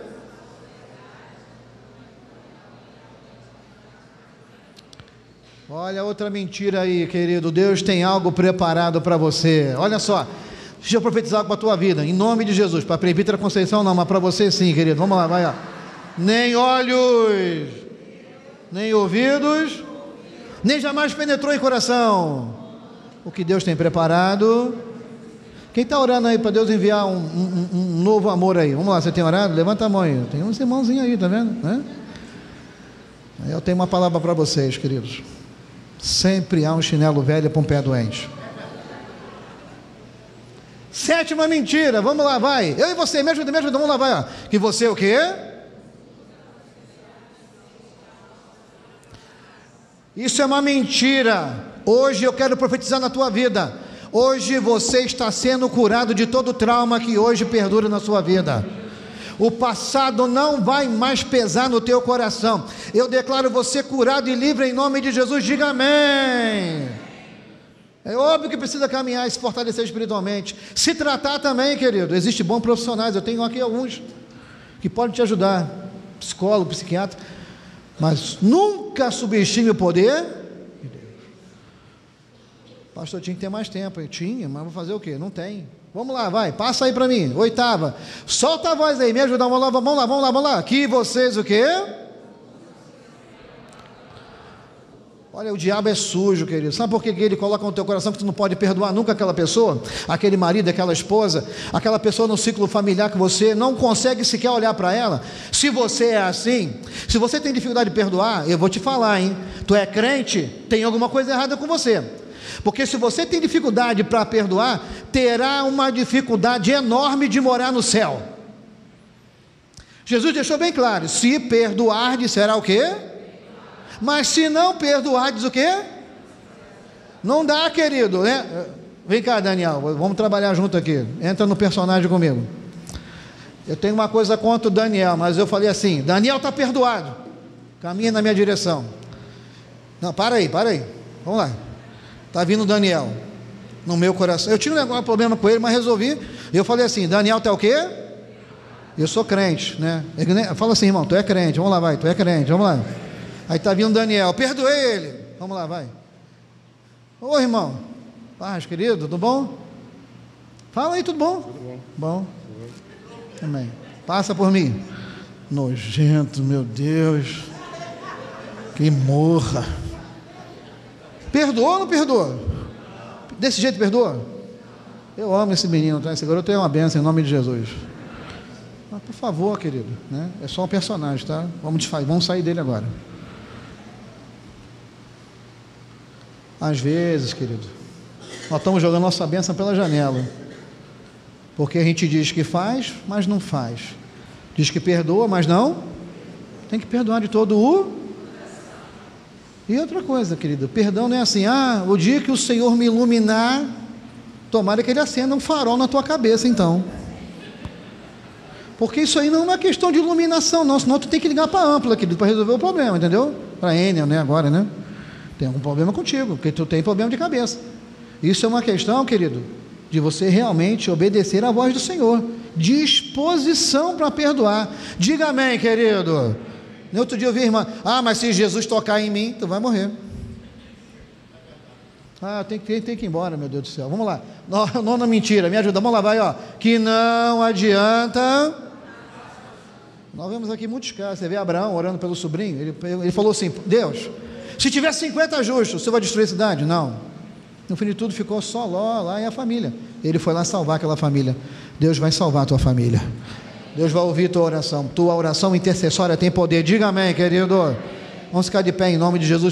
Olha outra mentira aí, querido. Deus tem algo preparado para você. Olha só, deixa eu profetizar algo para a tua vida, em nome de Jesus. Para a presbítera Conceição não, mas para você sim, querido. Vamos lá, vai, ó. Nem olhos, nem ouvidos, nem jamais penetrou em coração o que Deus tem preparado. Quem está orando aí para Deus enviar um novo amor aí? Vamos lá, você tem orado? Levanta a mão aí. Tem uns irmãozinhos aí, tá vendo? Né? Eu tenho uma palavra para vocês, queridos. Sempre há um chinelo velho para um pé doente. Sétima mentira, vamos lá, vai. Eu e você, me ajuda, vamos lá, vai. Ó. Que você o quê? Isso é uma mentira. Hoje eu quero profetizar na tua vida. Hoje você está sendo curado de todo trauma que hoje perdura na sua vida. O passado não vai mais pesar no teu coração. Eu declaro você curado e livre em nome de Jesus. Diga amém. É óbvio que precisa caminhar e se fortalecer espiritualmente. Se tratar também, querido. Existem bons profissionais. Eu tenho aqui alguns que podem te ajudar. Psicólogo, psiquiatra. Mas nunca subestime o poder de Deus. Pastor, tinha que ter mais tempo. Eu tinha, mas vou fazer o quê? Não tem. Vamos lá, vai, passa aí para mim. Oitava. Solta a voz aí, me ajuda. Vamos lá. Que vocês o quê? Olha, o diabo é sujo, querido. Sabe por que ele coloca no teu coração que tu não pode perdoar nunca aquela pessoa? Aquele marido, aquela esposa, aquela pessoa no ciclo familiar que você não consegue sequer olhar para ela. Se você é assim, se você tem dificuldade de perdoar, eu vou te falar, hein? Tu é crente, tem alguma coisa errada com você. Porque se você tem dificuldade para perdoar, terá uma dificuldade enorme de morar no céu. Jesus deixou bem claro: se perdoardes, será o quê? Mas se não perdoardes, o quê? Não dá, querido, né? Vem cá, Daniel, vamos trabalhar junto aqui. Entra no personagem comigo. Eu tenho uma coisa contra o Daniel, mas eu falei assim: Daniel está perdoado, caminha na minha direção. Não, para aí, vamos lá. Está vindo o Daniel no meu coração. Eu tinha um problema com ele, mas resolvi. Eu falei assim: Daniel está o quê? Eu sou crente, né? Fala assim, irmão, tu é crente, vamos lá, vai, tu é crente, vamos lá. Aí está vindo Daniel, perdoei ele. Vamos lá, vai. Ô irmão, paz, querido, tudo bom? Fala aí, tudo bom? Tudo bom. Bom? Amém. Passa por mim. Nojento, meu Deus. Que morra. Perdoa ou não perdoa? Desse jeito perdoa? Eu amo esse menino, tá? Esse garoto é uma bênção em nome de Jesus. Mas, por favor, querido, né? É só um personagem, tá? Vamos sair dele agora. Às vezes, querido, nós estamos jogando nossa bênção pela janela. Porque a gente diz que faz, mas não faz. Diz que perdoa, mas não. Tem que perdoar de todo o... E outra coisa, querido, perdão não é assim, o dia que o Senhor me iluminar, tomara que Ele acenda um farol na tua cabeça, então. Porque isso aí não é uma questão de iluminação, não, senão tu tem que ligar para a Ampla, querido, para resolver o problema, entendeu? Para a Enel, né, agora, né? Tem algum problema contigo, porque tu tem problema de cabeça. Isso é uma questão, querido, de você realmente obedecer à voz do Senhor, disposição para perdoar. Diga amém, querido. No outro dia eu vi a irmã, mas se Jesus tocar em mim, tu vai morrer. Tem que ir embora, meu Deus do céu. Vamos lá. Nona mentira, me ajuda, vamos lá, vai, ó. Que não adianta. Nós vemos aqui muitos casos. Você vê Abraão orando pelo sobrinho, ele falou assim: Deus, se tiver 50 justos, você vai destruir a cidade? Não. No fim de tudo ficou só Ló lá e a família. Ele foi lá salvar aquela família. Deus vai salvar a tua família. Deus vai ouvir tua oração. Tua oração intercessória tem poder. Diga amém, querido. Vamos ficar de pé em nome de Jesus.